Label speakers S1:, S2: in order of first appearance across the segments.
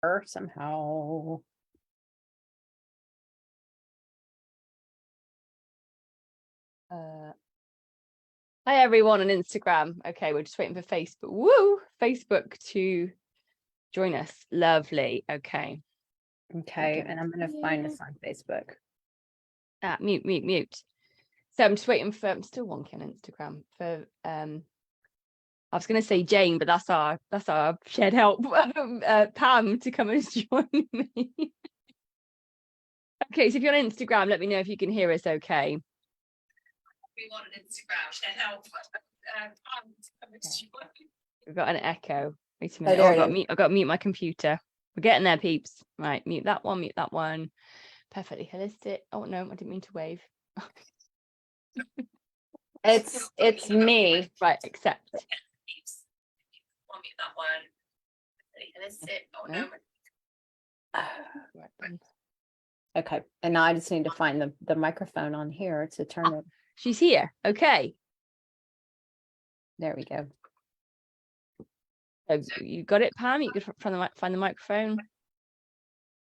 S1: her somehow.
S2: Hi everyone on Instagram. Okay, we're just waiting for Facebook. Woo! Facebook to join us. Lovely. Okay.
S1: Okay, and I'm going to find us on Facebook.
S2: Mute. So I'm just waiting for, I'm still wonky on Instagram for I was going to say Jane, but that's our shared help, Pam, to come and join me. Okay, so if you're on Instagram, let me know if you can hear us okay.
S3: We want an Instagram shared help. Pam to come and join me.
S2: We've got an echo. Wait a minute. I've got to mute my computer. We're getting there, peeps. Right, mute that one. Perfectly holistic. Oh no, I didn't mean to wave.
S1: It's me.
S2: Right, accept.
S3: I'll mute that one. Holistic. Oh no.
S2: Right, then.
S1: Okay, and now I just need to find the microphone on here to turn it.
S2: She's here. Okay.
S1: There we go.
S2: So you got it, Pam? You could find the microphone.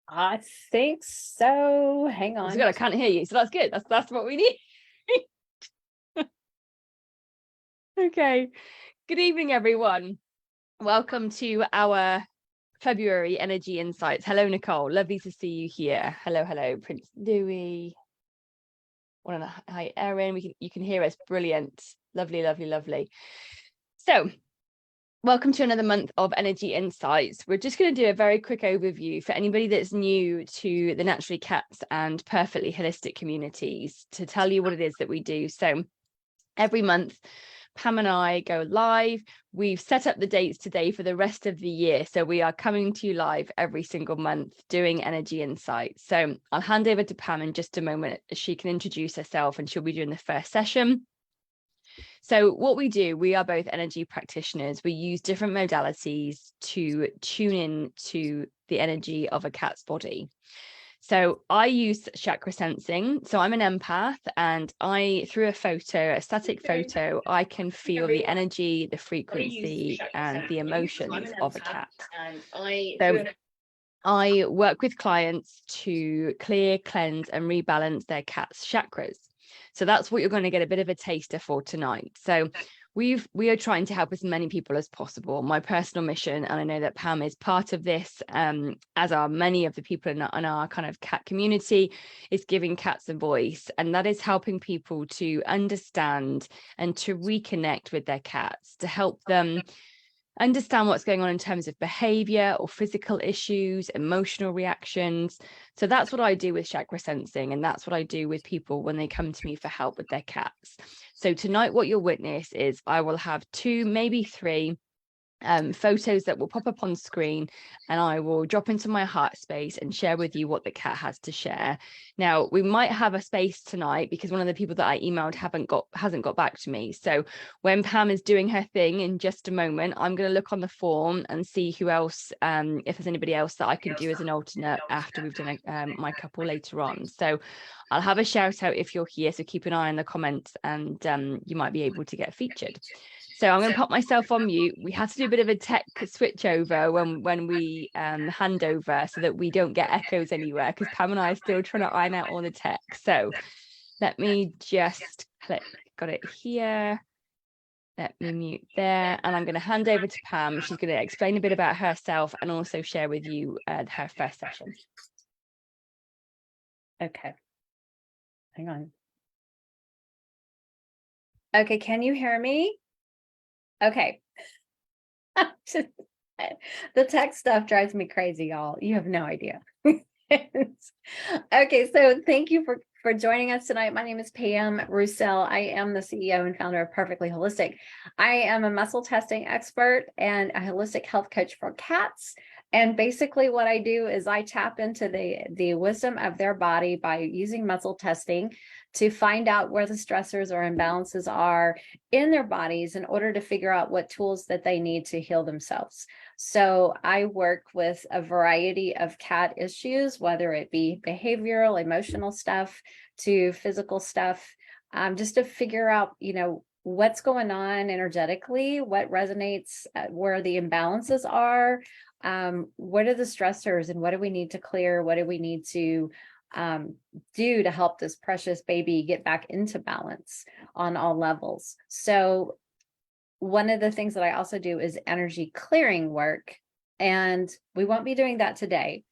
S1: I think so. Hang on.
S2: I can't hear you, so that's good. That's what we need. Okay. Good evening, everyone. Welcome to our February Energy Insights. Hello, Nicole. Lovely to see you here. Hello, Prince Louis. Hi, Erin. You can hear us. Brilliant. Lovely. So, welcome to another month of Energy Insights. We're just going to do a very quick overview for anybody that's new to the Naturally Cats and Purrrfectly Holistic communities to tell you what it is that we do. So, every month, Pam and I go live. We've set up the dates today for the rest of the year. So we are coming to you live every single month doing Energy Insights. So I'll hand over to Pam in just a moment. She can introduce herself and she'll be doing the first session. So what we do, we are both energy practitioners. We use different modalities to tune in to the energy of a cat's body. So I use chakra sensing. So I'm an empath, and through a static photo, I can feel the energy, the frequency, and the emotions of a cat. So I work with clients to clear, cleanse, and rebalance their cat's chakras. So that's what you're going to get a bit of a taster for tonight. So we are trying to help as many people as possible. My personal mission, and I know that Pam is part of this, as are many of the people in our kind of cat community, is giving cats a voice, and that is helping people to understand and to reconnect with their cats, to help them understand what's going on in terms of behavior or physical issues, emotional reactions. So that's what I do with chakra sensing, and that's what I do with people when they come to me for help with their cats. So tonight what you'll witness is I will have 2, maybe 3 photos that will pop up on screen, and I will drop into my heart space and share with you what the cat has to share. Now, we might have a space tonight because one of the people that I emailed hasn't got back to me. So when Pam is doing her thing in just a moment, I'm going to look on the form and see who else, if there's anybody else that I could do as an alternate after we've done my couple later on. So I'll have a shout out if you're here, so keep an eye on the comments, and you might be able to get featured. So I'm going to pop myself on mute. We have to do a bit of a tech switch over when we hand over, so that we don't get echoes anywhere, because Pam and I are still trying to iron out all the tech. So let me just click, got it here. Let me mute there. And I'm going to hand over to Pam. She's going to explain a bit about herself and also share with you her first session.
S1: Okay. Hang on. Okay, can you hear me? Okay. The tech stuff drives me crazy, y'all. You have no idea. Okay, so thank you for joining us tonight. My name is Pam Roussel. I am the CEO and founder of Purrrfectly Holistic. I am a muscle testing expert and a holistic health coach for cats. And basically what I do is I tap into the wisdom of their body by using muscle testing to find out where the stressors or imbalances are in their bodies in order to figure out what tools that they need to heal themselves. So I work with a variety of cat issues, whether it be behavioral, emotional stuff to physical stuff, just to figure out, what's going on energetically, what resonates, where the imbalances are, what are the stressors and what do we need to clear? What do we need to do to help this precious baby get back into balance on all levels? So one of the things that I also do is energy clearing work, and we won't be doing that today,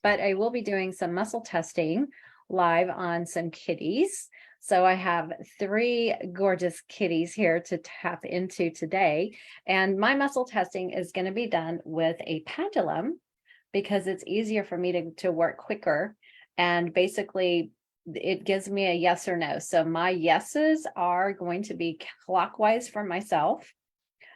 S1: but I will be doing some muscle testing live on some kitties. So I have 3 gorgeous kitties here to tap into today. And my muscle testing is going to be done with a pendulum because it's easier for me to work quicker. And basically, it gives me a yes or no. So my yeses are going to be clockwise for myself,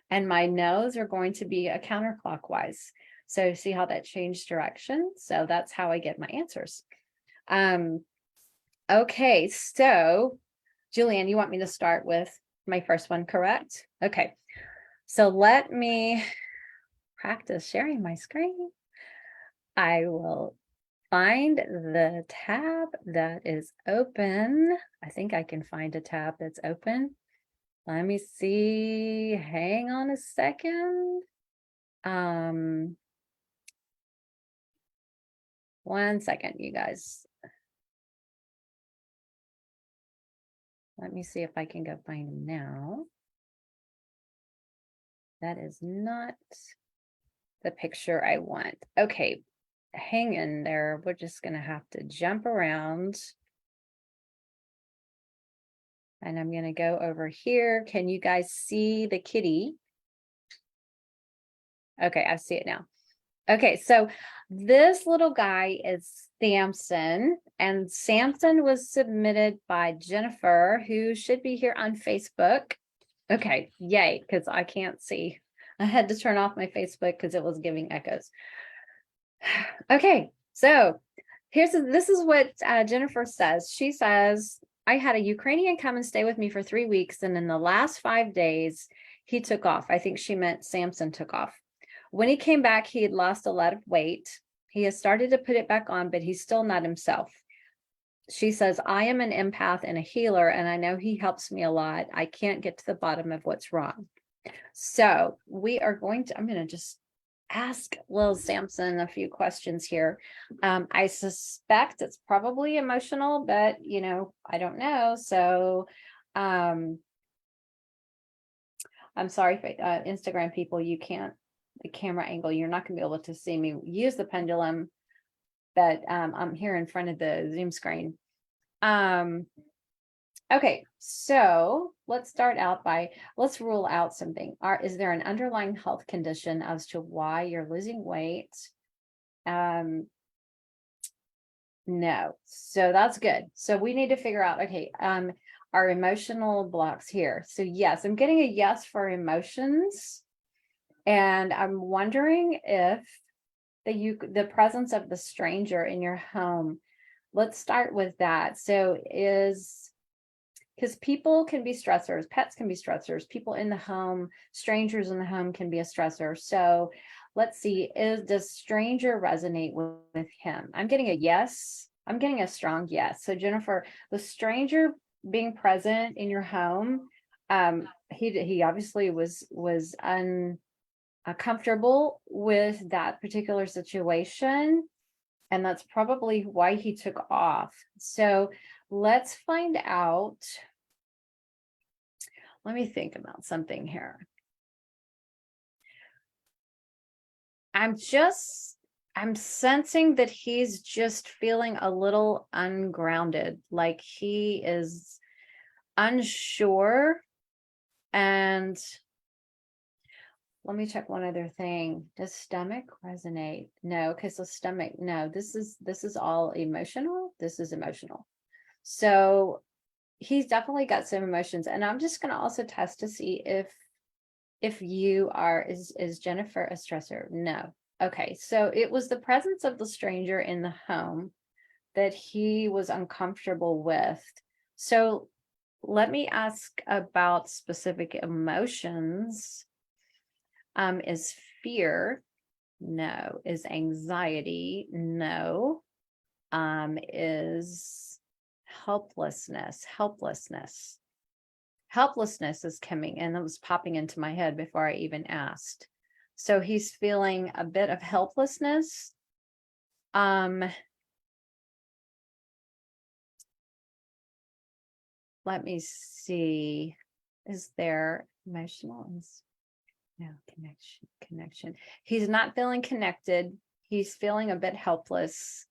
S1: and my no's are going to be a counterclockwise. So see how that changed direction? So that's how I get my answers. Okay, so Julianne, you want me to start with my first one, correct? Okay, so let me practice sharing my screen. I will find the tab that is open. I think I can find a tab that's open. Let me see. Hang on a second. 1 second, you guys. Let me see if I can go find them now. That is not the picture I want. Okay, hang in there. We're just going to have to jump around. And I'm going to go over here. Can you guys see the kitty? Okay, I see it now. Okay, so this little guy is Samson, and Samson was submitted by Jennifer, who should be here on Facebook. Okay, yay, because I can't see. I had to turn off my Facebook because it was giving echoes. Okay, so this is what Jennifer says. She says, I had a Ukrainian come and stay with me for 3 weeks, and in the last 5 days, he took off. I think she meant Samson took off. When he came back, he had lost a lot of weight. He has started to put it back on, but he's still not himself. She says, I am an empath and a healer, and I know he helps me a lot. I can't get to the bottom of what's wrong. So I'm going to just ask Lil Samson a few questions here. I suspect it's probably emotional, but I don't know. So I'm sorry, Instagram people, you can't, the camera angle, you're not going to be able to see me use the pendulum, but I'm here in front of the Zoom screen. Okay, so let's start out let's rule out something. Is there an underlying health condition as to why you're losing weight? No, so that's good. So we need to figure out, okay, our emotional blocks here. So yes, I'm getting a yes for emotions. And I'm wondering if the presence of the stranger in your home, let's start with that. So because people can be stressors, pets can be stressors, people in the home, strangers in the home can be a stressor. So let's see, does stranger resonate with him? I'm getting a yes. I'm getting a strong yes. So Jennifer, the stranger being present in your home, he obviously was uncomfortable with that particular situation, and that's probably why he took off. So let's find out. Let me think about something here. I'm sensing that he's just feeling a little ungrounded, like he is unsure. And let me check one other thing. Does stomach resonate? No, because the stomach, no, this is all emotional. This is emotional. So he's definitely got some emotions. And I'm just going to also test to see if you are, is Jennifer a stressor? No. Okay. So it was the presence of the stranger in the home that he was uncomfortable with. So let me ask about specific emotions. Is fear? No. Is anxiety? No. Is helplessness? Helplessness is coming, and it was popping into my head before I even asked. So he's feeling a bit of helplessness. Let me see. Is there emotional? No, connection. He's not feeling connected. He's feeling a bit helpless.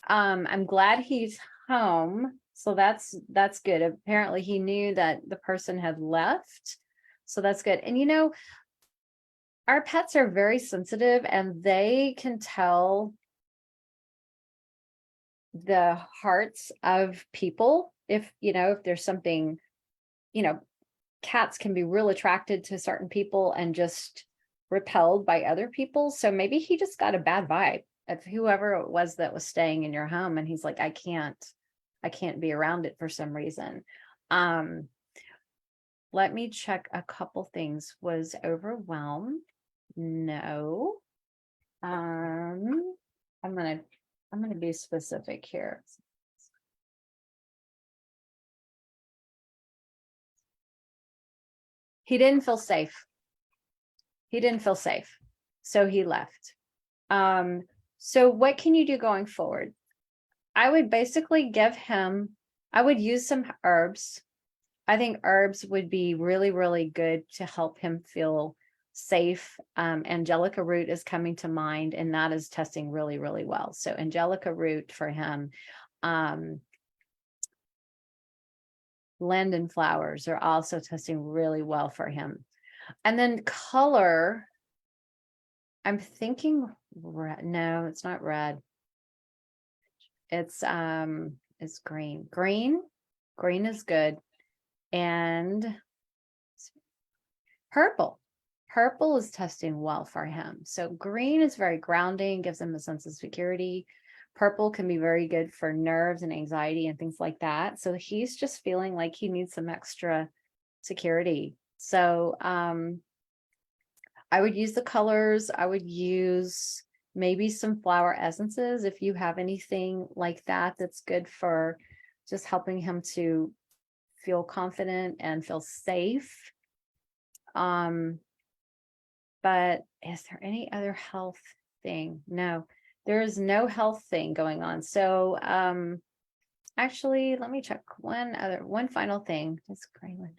S1: I'm glad he's home. So that's good. Apparently he knew that the person had left. So that's good. And you know, our pets are very sensitive and they can tell the hearts of people. If, you know, if there's something, you know, cats can be real attracted to certain people and just repelled by other people. So maybe he just got a bad vibe of whoever it was that was staying in your home. And he's like, I can't be around it for some reason. Let me check a couple things. Was overwhelmed? No. I'm gonna be specific here. He didn't feel safe. So he left. So what can you do going forward? I would basically I would use some herbs. I think herbs would be really, really good to help him feel safe. Angelica root is coming to mind, and that is testing really, really well. So angelica root for him. Linden flowers are also testing really well for him. And then color, I'm thinking red. No, it's not red. It's green. Green is good. And purple is testing well for him. So green is very grounding, gives him a sense of security. Purple can be very good for nerves and anxiety and things like that. So he's just feeling like he needs some extra security. So I would use the colors. I would use maybe some flower essences if you have anything like that that's good for just helping him to feel confident and feel safe. But is there any other health thing? No, there is no health thing going on. So actually, let me check one final thing. It's ghrelin.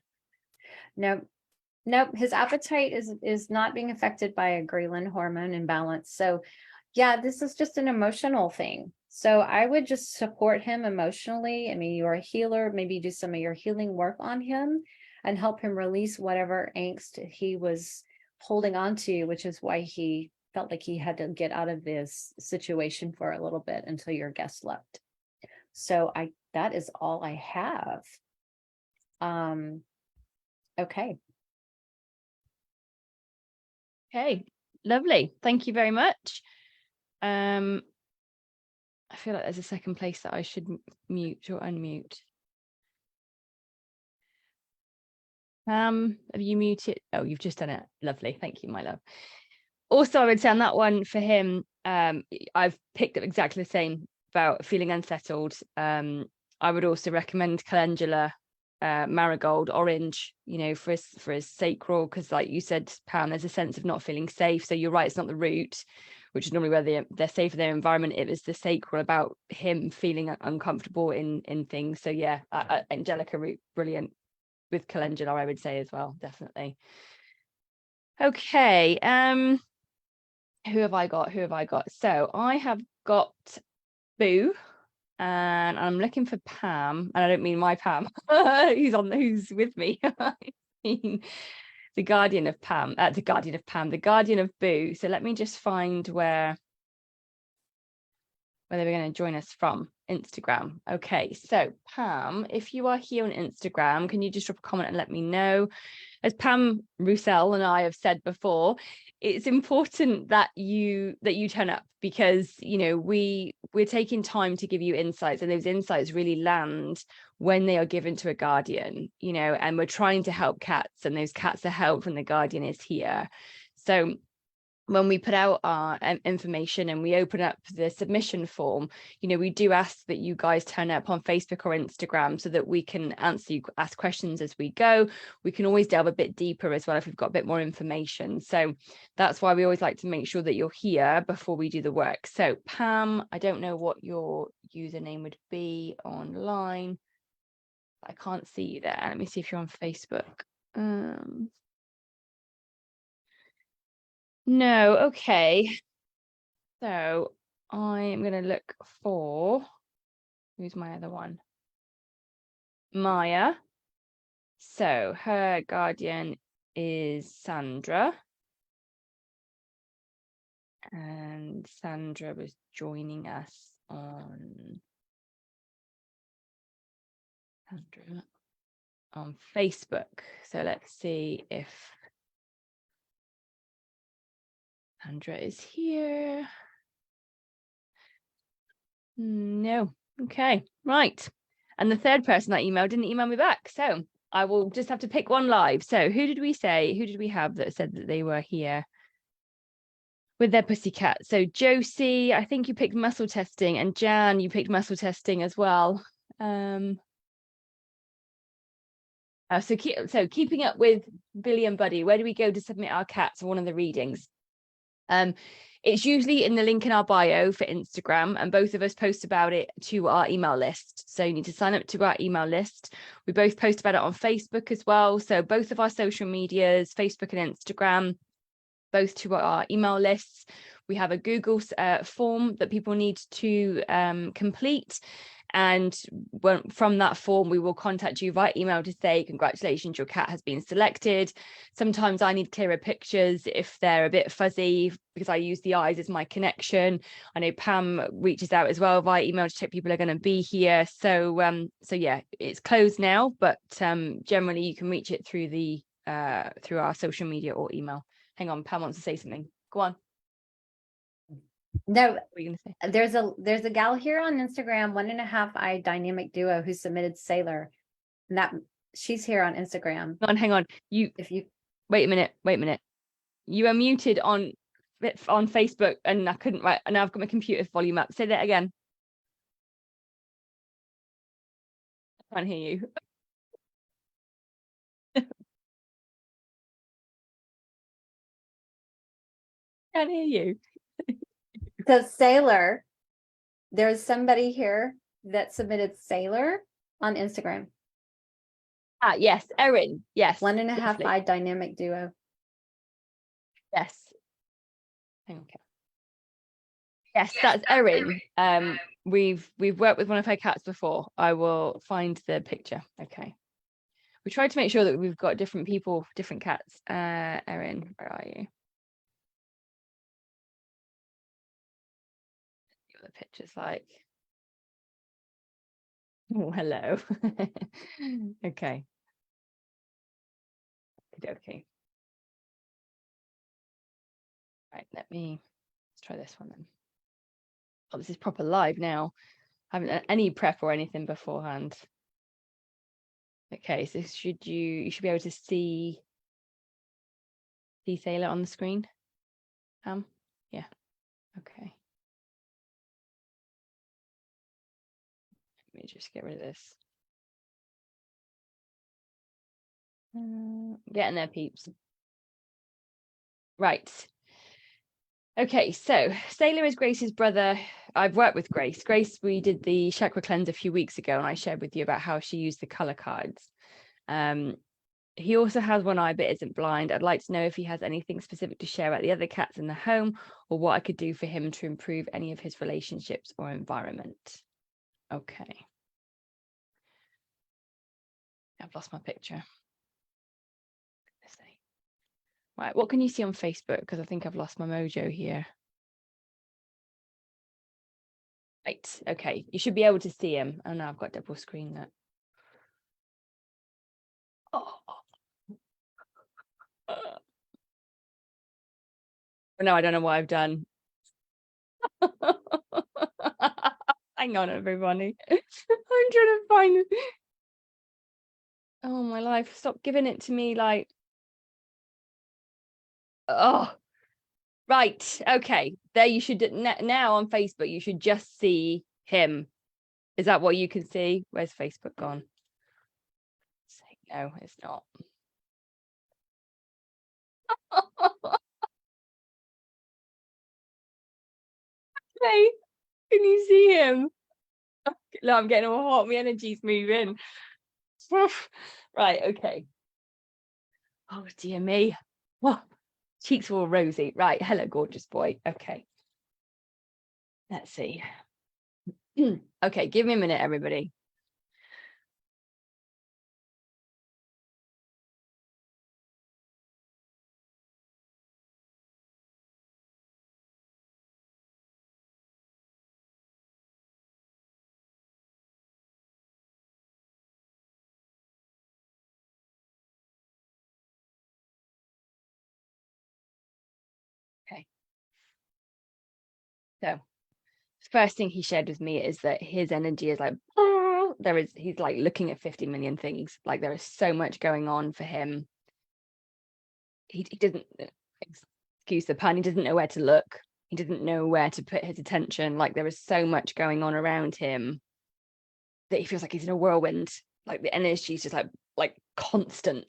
S1: Nope, his appetite is not being affected by a ghrelin hormone imbalance. So yeah, this is just an emotional thing. So I would just support him emotionally. I mean, you're a healer, maybe do some of your healing work on him and help him release whatever angst he was holding on to, which is why he felt like he had to get out of this situation for a little bit until your guest left. So that is all I have. Okay.
S2: Okay, lovely. Thank you very much. I feel like there's a second place that I should mute or unmute. Have you muted? Oh, you've just done it. Lovely. Thank you, my love. Also, I would say on that one for him, I've picked up exactly the same about feeling unsettled. I would also recommend calendula, marigold, orange, you know, for his sacral, because like you said, Pam, there's a sense of not feeling safe. So you're right, it's not the root, which is normally where they're safe in their environment. It was the sacral, about him feeling uncomfortable in things. So yeah, angelica root, brilliant. With calendula, I would say as well, definitely. Okay, who have I got? So I have got Boo, and I'm looking for Pam, and I don't mean my Pam who's with me. I mean the guardian of Pam, the guardian of Boo. So let me just find where they're going to join us from. Instagram. Okay, so Pam, if you are here on Instagram, can you just drop a comment and let me know? As Pam Roussel and I have said before, it's important that you turn up, because you know we're taking time to give you insights, and those insights really land when they are given to a guardian, you know, and we're trying to help cats, and those cats are helped when the guardian is here. So when we put out our information and we open up the submission form, we do ask that you guys turn up on Facebook or Instagram so that we can ask questions as we go. We can always delve a bit deeper as well if we've got a bit more information. So that's why we always like to make sure that you're here before we do the work. So Pam, I don't know what your username would be online. I can't see you there. Let me see if you're on Facebook. No, okay. So I am going to look for, who's my other one? Maya. So her guardian is Sandra. And Sandra was joining us on Facebook. So let's see if Sandra is here. No. Okay, right. And the third person I emailed didn't email me back. So I will just have to pick one live. So who did we have that said that they were here with their pussycat? So Josie, I think you picked muscle testing, and Jan, you picked muscle testing as well. So keeping up with Billy and Buddy, where do we go to submit our cats for one of the readings? It's usually in the link in our bio for Instagram, and both of us post about it to our email list. So you need to sign up to our email list. We both post about it on Facebook as well. So both of our social medias, Facebook and Instagram, both to our email lists. We have a Google form that people need to complete. And from that form, we will contact you via email to say, congratulations, your cat has been selected. Sometimes I need clearer pictures if they're a bit fuzzy, because I use the eyes as my connection. I know Pam reaches out as well via email to check people are going to be here. So yeah, it's closed now, but generally you can reach it through through our social media or email. Hang on, Pam wants to say something. Go on.
S1: No,
S2: What are you going to say?
S1: there's a gal here on Instagram, 1.5 eye dynamic duo, who submitted Sailor. And that she's here on Instagram.
S2: Hang on.
S1: If you
S2: wait a minute. You are muted on Facebook, and I couldn't write. And now I've got my computer volume up. Say that again. I can't hear you. Can't hear you.
S1: So Sailor, there's somebody here that submitted Sailor on Instagram.
S2: Yes, Erin. Yes.
S1: 1.5
S2: lovely.
S1: eye dynamic duo.
S2: Yes. Okay. Yes, that's Erin. We've worked with one of her cats before. I will find the picture. Okay. We tried to make sure that we've got different people, different cats. Erin, where are you? See what the picture's like. Oh, hello. Okay. Okay. Right, let's try this one then. Oh, this is proper live now. I haven't done any prep or anything beforehand. Okay, so you should be able to see Sailor on the screen. Yeah. Okay. Let me just get rid of this. Getting there, peeps. Right. Okay, so Sailor is Grace's brother. I've worked with Grace. We did the chakra cleanse a few weeks ago, and I shared with you about how she used the color cards. He also has one eye but isn't blind. I'd like to know if he has anything specific to share about the other cats in the home, or what I could do for him to improve any of his relationships or environment. Okay. I've lost my picture. Right, what can you see on Facebook? Because I think I've lost my mojo here. Right, okay. You should be able to see him. Oh, no, I've got double screen that. Oh. No, I don't know what I've done. Hang on, everybody. I'm trying to find it. Oh, my life. Stop giving it to me like... Oh. Right. Okay. There you should now on Facebook, you should just see him. Is that what you can see? Where's Facebook gone? No, it's not. Hey, can you see him? No, I'm getting all hot. My energy's moving. Right. Okay. Oh dear me. Oh, cheeks all rosy. Right. Hello, gorgeous boy. Okay. Let's see. Okay, give me a minute, everybody. Okay. So, first thing he shared with me is that his energy is like, he's like looking at 50 million things. Like there is so much going on for him. He doesn't, excuse the pun, he doesn't know where to look. He doesn't know where to put his attention. Like there is so much going on around him that he feels like he's in a whirlwind. Like the energy is just like constant.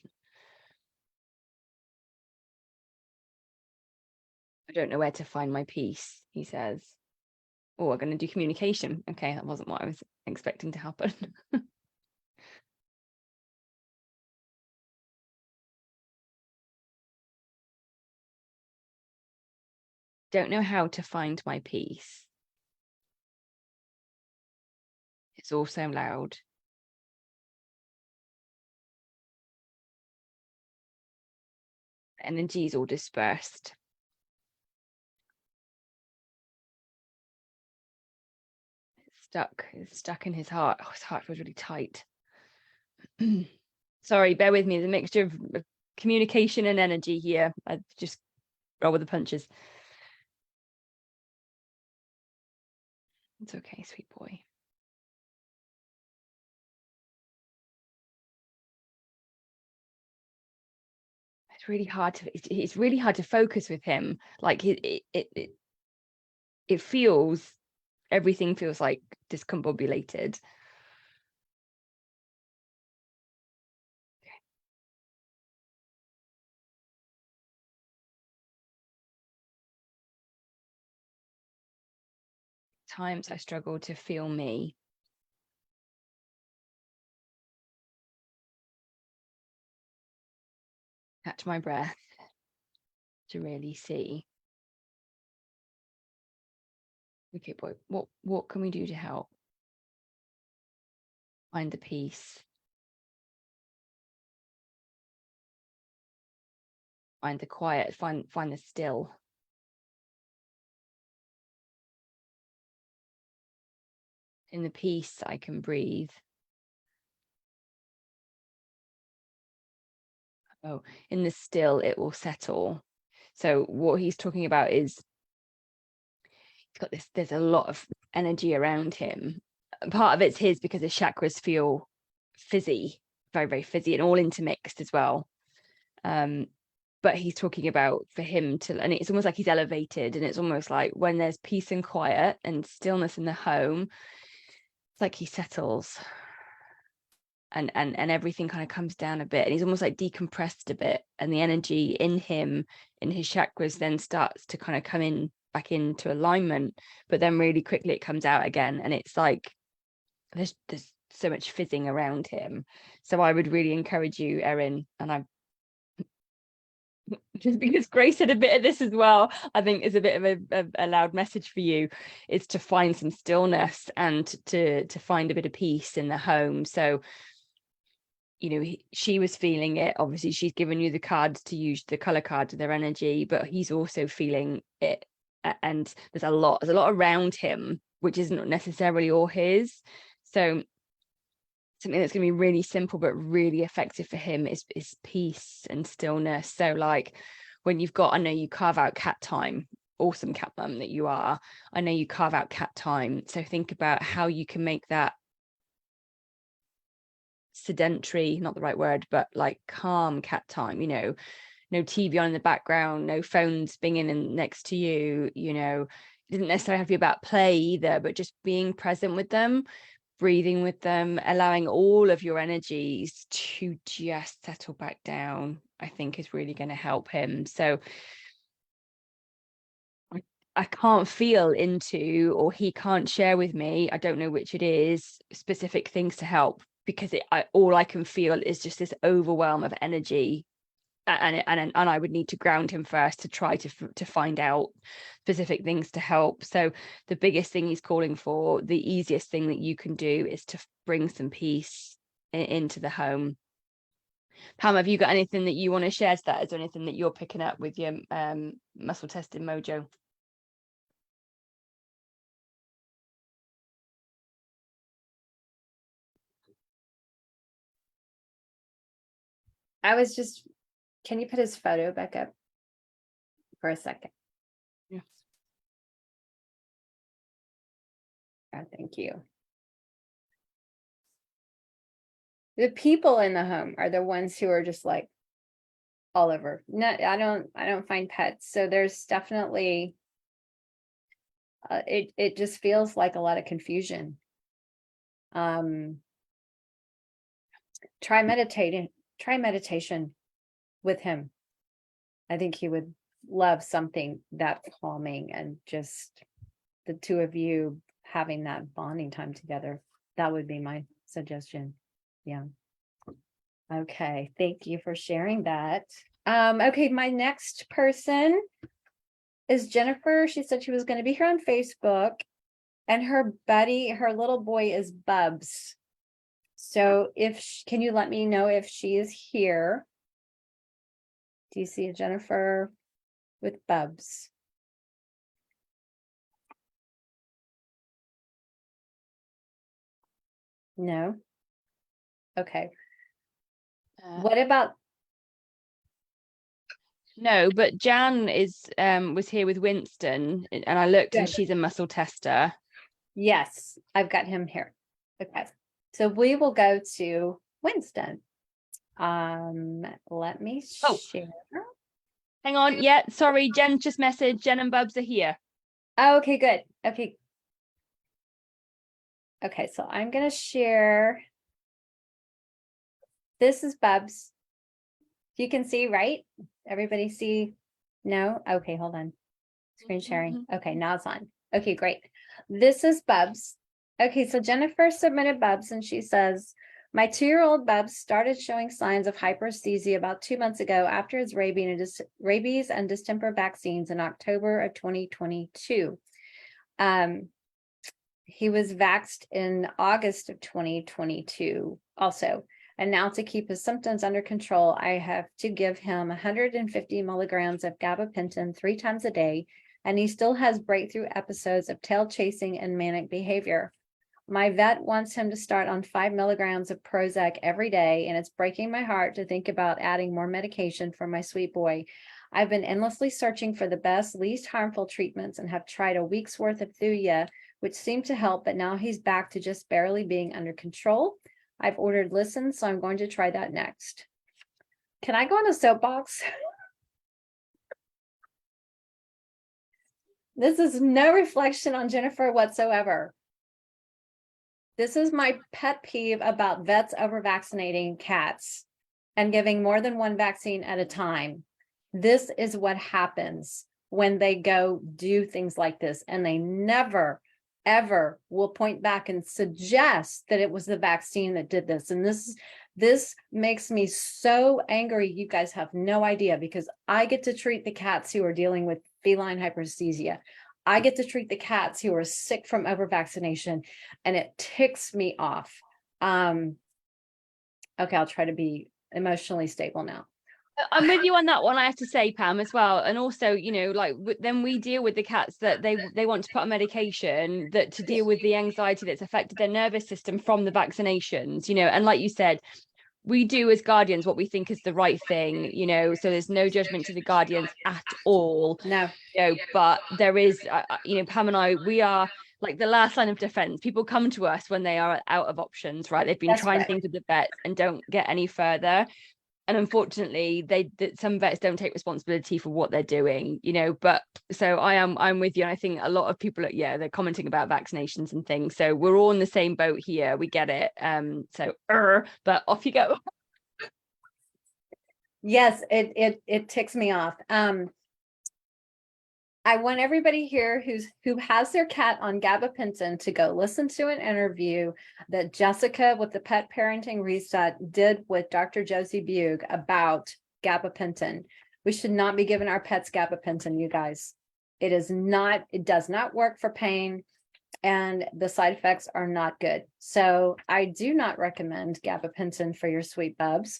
S2: I don't know where to find my peace, he says. Oh, we're going to do communication. Okay, that wasn't what I was expecting to happen. Don't know how to find my peace. It's all so loud. Energy's all dispersed. It's stuck in his heart. Oh, his heart feels really tight. Sorry, bear with me. There's a mixture of communication and energy here. I just roll with the punches. It's okay, sweet boy. It's really hard to focus with him. Like it feels, everything feels like discombobulated. Times I struggle to feel me. Catch my breath to really see. Okay, boy, what can we do to help? Find the peace. Find the quiet, find the still. In the peace, I can breathe. Oh, in the still, it will settle. So what he's talking about is he's got this, there's a lot of energy around him. Part of it's his because his chakras feel fizzy, very, very fizzy and all intermixed as well. But he's talking about for him to, and it's almost like he's elevated, and it's almost like when there's peace and quiet and stillness in the home, it's like he settles and everything kind of comes down a bit, and he's almost like decompressed a bit, and the energy in him, in his chakras, then starts to kind of come in back into alignment, but then really quickly it comes out again, and it's like there's so much fizzing around him. So I would really encourage you, Erin, and I just because Grace said a bit of this as well, I think is a bit of a loud message for you, is to find some stillness and to find a bit of peace in the home. So, you know, she was feeling it. Obviously, she's given you the cards to use, the color cards of their energy, but he's also feeling it. And there's a lot around him, which isn't necessarily all his. So something that's going to be really simple but really effective for him is peace and stillness. So like when you've got, I know you carve out cat time, awesome cat mum that you are, I know you carve out cat time. So think about how you can make that sedentary, not the right word, but like calm cat time. You know, no TV on in the background, no phones binging in next to you, you know. It doesn't necessarily have to be about play either, but just being present with them, breathing with them, allowing all of your energies to just settle back down, I think is really going to help him. So I can't feel into, or he can't share with me, I don't know which it is, specific things to help, because all I can feel is just this overwhelm of energy, and I would need to ground him first to try to find out specific things to help. So the biggest thing he's calling for, the easiest thing that you can do, is to bring some peace into the home. Pam, have you got anything that you want to share to that? Is there anything that you're picking up with your muscle testing mojo?
S1: I was just, can you put his photo back up for a second?
S2: Yes.
S1: Oh, thank you. The people in the home are the ones who are just like all over. No, I don't find pets. So there's definitely, it just feels like a lot of confusion. Try meditation with him. I think he would love something that calming, and just the two of you having that bonding time together. That would be my suggestion. Yeah. Okay. Thank you for sharing that. Okay. My next person is Jennifer. She said she was going to be here on Facebook, and her little boy is Bubs. So can you let me know if she is here? Do you see a Jennifer with Bubs? No. Okay. What about?
S2: No, but Jan was here with Winston, and I looked, and she's a muscle tester.
S1: Yes, I've got him here. Okay. So we will go to Winston. Let me share.
S2: Hang on. Yeah, sorry, Jen just messaged. Jen and Bubs are here.
S1: Oh, okay, good. Okay. Okay, so I'm gonna share. This is Bubs. You can see, right? Everybody see? No? Okay, hold on. Screen sharing. Okay, now it's on. Okay, great. This is Bubs. Okay, so Jennifer submitted Bubs, and she says, my 2-year-old Bubs started showing signs of hyperesthesia about 2 months ago after his rabies and distemper vaccines in October of 2022. He was vaxxed in August of 2022 also. And now, to keep his symptoms under control, I have to give him 150 milligrams of gabapentin 3 times a day, and he still has breakthrough episodes of tail chasing and manic behavior. My vet wants him to start on 5 milligrams of Prozac every day, and it's breaking my heart to think about adding more medication for my sweet boy. I've been endlessly searching for the best, least harmful treatments, and have tried a week's worth of Thuya, which seemed to help, but now he's back to just barely being under control. I've ordered Listen, so I'm going to try that next. Can I go on a soapbox? This is no reflection on Jennifer whatsoever. This is my pet peeve about vets over vaccinating cats and giving more than one vaccine at a time. This is what happens when they go do things like this, and they never ever will point back and suggest that it was the vaccine that did this. And this makes me so angry. You guys have no idea, because I get to treat the cats who are dealing with feline hyperesthesia. I get to treat the cats who are sick from over vaccination, and it ticks me off. Okay, I'll try to be emotionally stable now.
S2: I'm with you on that one, I have to say, Pam, as well. And also, you know, like then we deal with the cats that they want to put on medication that to deal with the anxiety that's affected their nervous system from the vaccinations, you know. And like you said, we do as guardians what we think is the right thing, you know, so there's no judgment to the guardians at all.
S1: No,
S2: you know, but there is, you know, Pam and I, we are like the last line of defense. People come to us when they are out of options, right? They've been trying things with the vets and don't get any further. And unfortunately, some vets don't take responsibility for what they're doing, but so I'm with you. And I think a lot of people they're commenting about vaccinations and things. So we're all in the same boat here. We get it. But off you go.
S1: Yes, it ticks me off. I want everybody here who has their cat on gabapentin to go listen to an interview that Jessica with the Pet Parenting Reset did with Dr. Josie Bug about gabapentin. We should not be giving our pets gabapentin, you guys. It does not work for pain, and the side effects are not good. So I do not recommend gabapentin for your sweet bubs.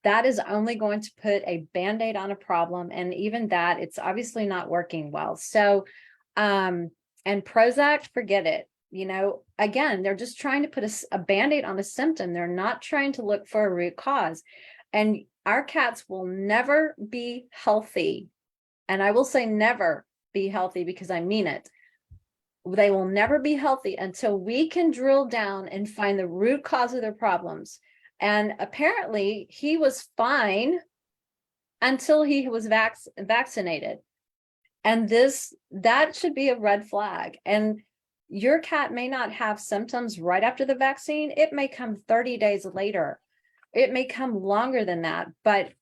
S1: That is only going to put a Band-Aid on a problem. And even that, it's obviously not working well. So, and Prozac, forget it. Again, they're just trying to put a Band-Aid on a symptom. They're not trying to look for a root cause. And our cats will never be healthy. And I will say never be healthy because I mean it. They will never be healthy until we can drill down and find the root cause of their problems. And apparently he was fine until he was vaccinated. And that should be a red flag. And your cat may not have symptoms right after the vaccine. It may come 30 days later. It may come longer than that, but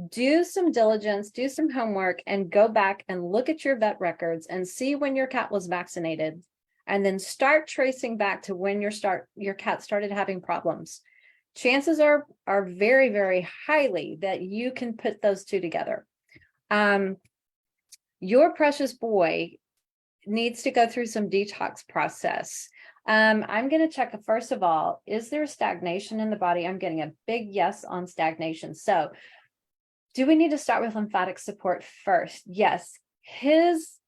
S1: do some diligence, do some homework, and go back and look at your vet records and see when your cat was vaccinated, and then start tracing back to when your cat started having problems. Chances are very, very highly that you can put those two together. Your precious boy needs to go through some detox process. I'm going to check, first of all, is there stagnation in the body? I'm getting a big yes on stagnation. So do we need to start with lymphatic support first? Yes. His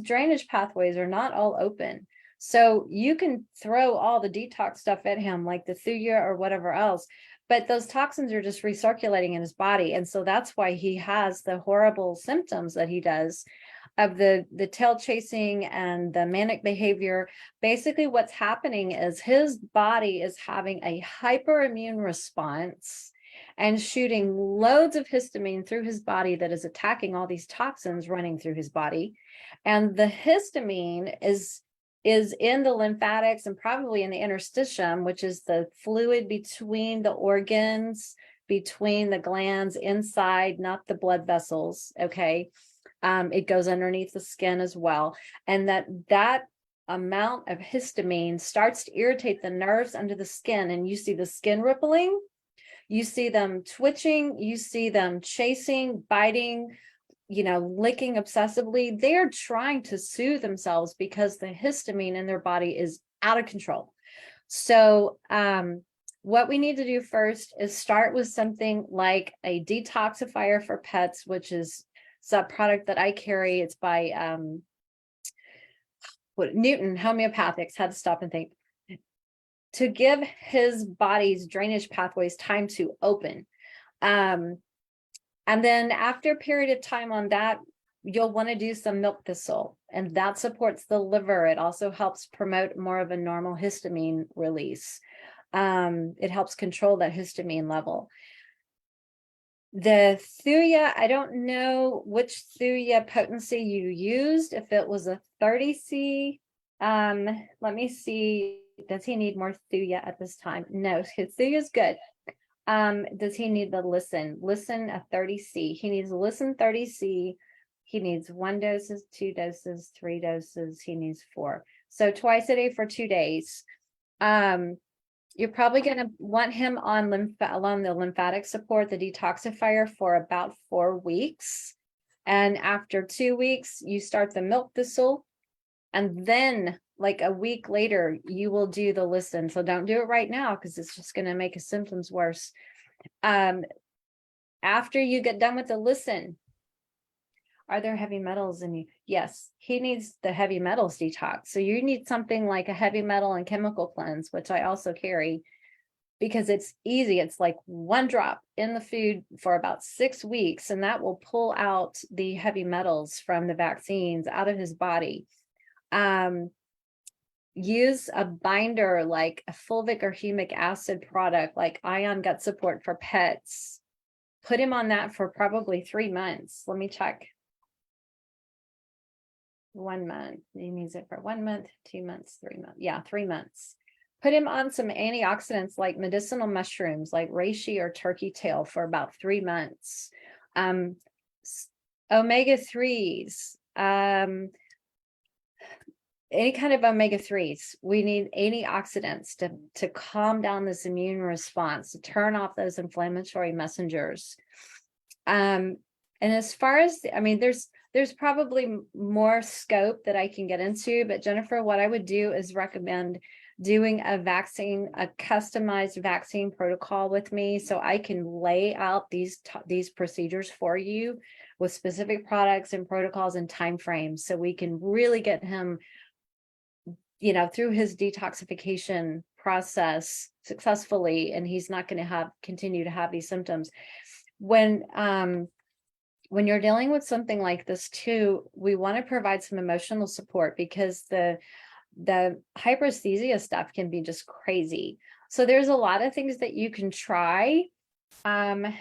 S1: drainage pathways are not all open. So you can throw all the detox stuff at him, like the Thuya or whatever else, but those toxins are just recirculating in his body. And so that's why he has the horrible symptoms that he does of the tail chasing and the manic behavior. Basically, what's happening is his body is having a hyperimmune response and shooting loads of histamine through his body that is attacking all these toxins running through his body. And the histamine is in the lymphatics and probably in the interstitium, which is the fluid between the organs, between the glands inside, not the blood vessels. Okay. It goes underneath the skin as well. And that amount of histamine starts to irritate the nerves under the skin. And you see the skin rippling, you see them twitching, you see them chasing, biting, licking obsessively. They're trying to soothe themselves because the histamine in their body is out of control. So what we need to do first is start with something like a detoxifier for pets, which is a product that I carry. It's by Newton Homeopathics. Had to stop and think, to give his body's drainage pathways time to open. And then after a period of time on that, you'll want to do some milk thistle, and that supports the liver. It also helps promote more of a normal histamine release. It helps control that histamine level. The Thuya, I don't know which Thuya potency you used, if it was a 30C. Let me see. Does he need more Thuya at this time? No, his Thuya is good. Does he need the Listen a 30C? He needs Listen 30C. He needs 1 dose, 2 doses, 3 doses. He needs 4. So twice a day for 2 days. You're probably going to want him on the lymphatic support, the detoxifier, for about 4 weeks. And after 2 weeks, you start the milk thistle. And then like a week later, you will do the Listen. So don't do it right now, because it's just going to make his symptoms worse. After you get done with the Listen, are there heavy metals in you? Yes, he needs the heavy metals detox. So you need something like a heavy metal and chemical cleanse, which I also carry, because it's easy. It's like 1 drop in the food for about 6 weeks, and that will pull out the heavy metals from the vaccines out of his body. Use a binder like a fulvic or humic acid product like Ion Gut Support for Pets. put him on that for probably 3 months. Let me check. 1 month. He needs it for 1 month, 2 months, 3 months. Yeah, 3 months. Put him on some antioxidants like medicinal mushrooms, like reishi or turkey tail for about 3 months. Omega-3s, any kind of omega-3s. We need antioxidants to calm down this immune response, to turn off those inflammatory messengers. And as far as, I mean, there's probably more scope that I can get into, but Jennifer, what I would do is recommend doing a customized vaccine protocol with me, so I can lay out these procedures for you with specific products and protocols and timeframes, so we can really get him, through his detoxification process successfully, and he's not going to continue to have these symptoms. When you're dealing with something like this too, we want to provide some emotional support, because the hyperesthesia stuff can be just crazy. So there's a lot of things that you can try. The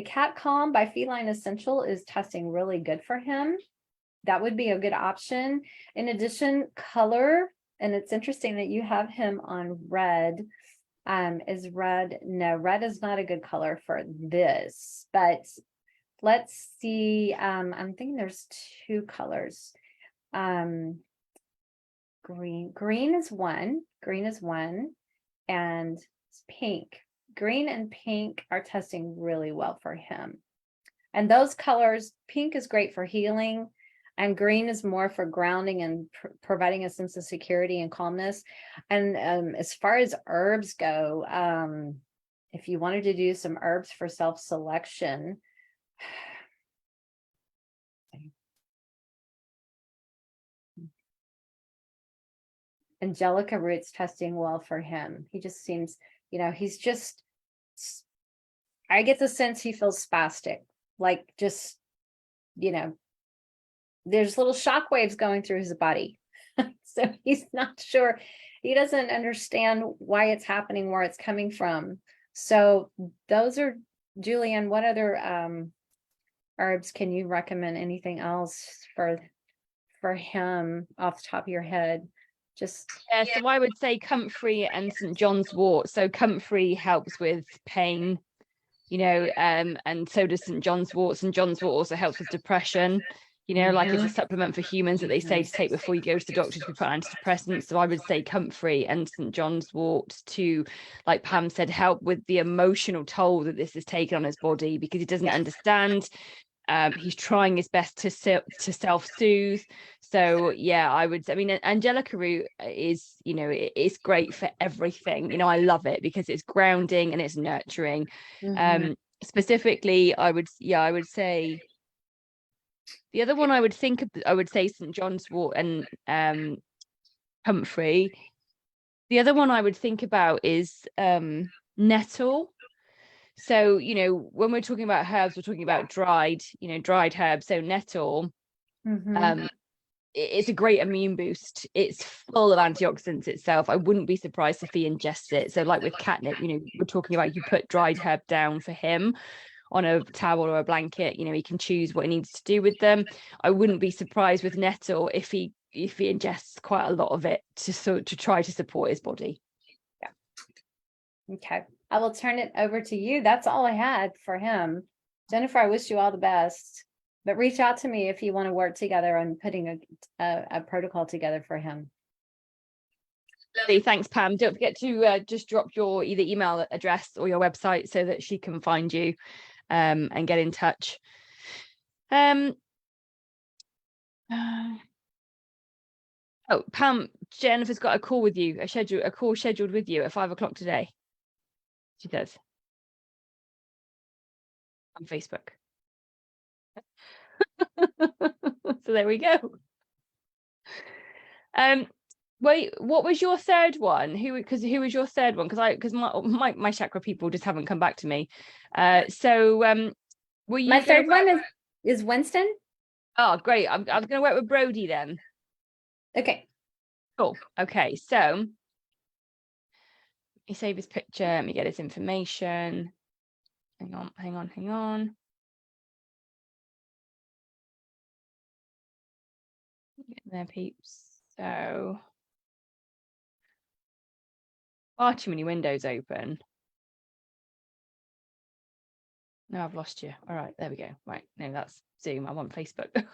S1: Cat Calm by Feline Essential is testing really good for him. That would be a good option. In addition, color, and it's interesting that you have him on red. Is red? No, red is not a good color for this, but let's see. I'm thinking there's 2 colors. Green is one, and it's pink. Green and pink are testing really well for him. And those colors, pink is great for healing, and green is more for grounding and providing a sense of security and calmness. And as far as herbs go, if you wanted to do some herbs for self-selection, Angelica root's testing well for him. He just seems, he's just, I get the sense he feels spastic, like just, there's little shock waves going through his body. So he's not sure. He doesn't understand why it's happening, where it's coming from. So those are, Julianne, what other herbs can you recommend? Anything else for him off the top of your head? So
S2: I would say comfrey and St. John's wort. So comfrey helps with pain, and so does St. John's wort. St. John's wort also helps with depression, like it's a supplement for humans that they say to take before you go to the doctor to be put on antidepressants. So I would say comfrey and St. John's wort to, like Pam said, help with the emotional toll that this has taken on his body, because he doesn't understand. He's trying his best to self-soothe. So yeah, I mean, Angelica root is, it's great for everything. I love it because it's grounding and it's nurturing. Specifically, I would say the other one I would say St. John's wort and comfrey. The other one I would think about is nettle. So, when we're talking about herbs, we're talking about dried herbs. So nettle, it's a great immune boost. It's full of antioxidants itself. I wouldn't be surprised if he ingests it. So like with catnip, we're talking about, you put dried herb down for him on a towel or a blanket, he can choose what he needs to do with them. I wouldn't be surprised with nettle if he ingests quite a lot of it to try to support his body.
S1: Yeah. Okay. I will turn it over to you. That's all I had for him. Jennifer, I wish you all the best, but reach out to me if you want to work together on putting a protocol together for him.
S2: Lovely. Thanks, Pam. Don't forget to just drop your either email address or your website so that she can find you and get in touch. Oh, Pam, Jennifer's got a call with you, a call scheduled with you at 5 o'clock today. She does. On Facebook. So there we go. Wait, what was your third one? Who was your third one? Because my chakra people just haven't come back to me. Were you?
S1: My third one is Winston.
S2: Oh, great. I'm going to work with Brody then.
S1: Okay.
S2: Cool. Okay, so let me save his picture. Let me get his information. Hang on. Get there, peeps. So far too many windows open. No, I've lost you. All right, there we go. Right, no, that's Zoom. I want Facebook.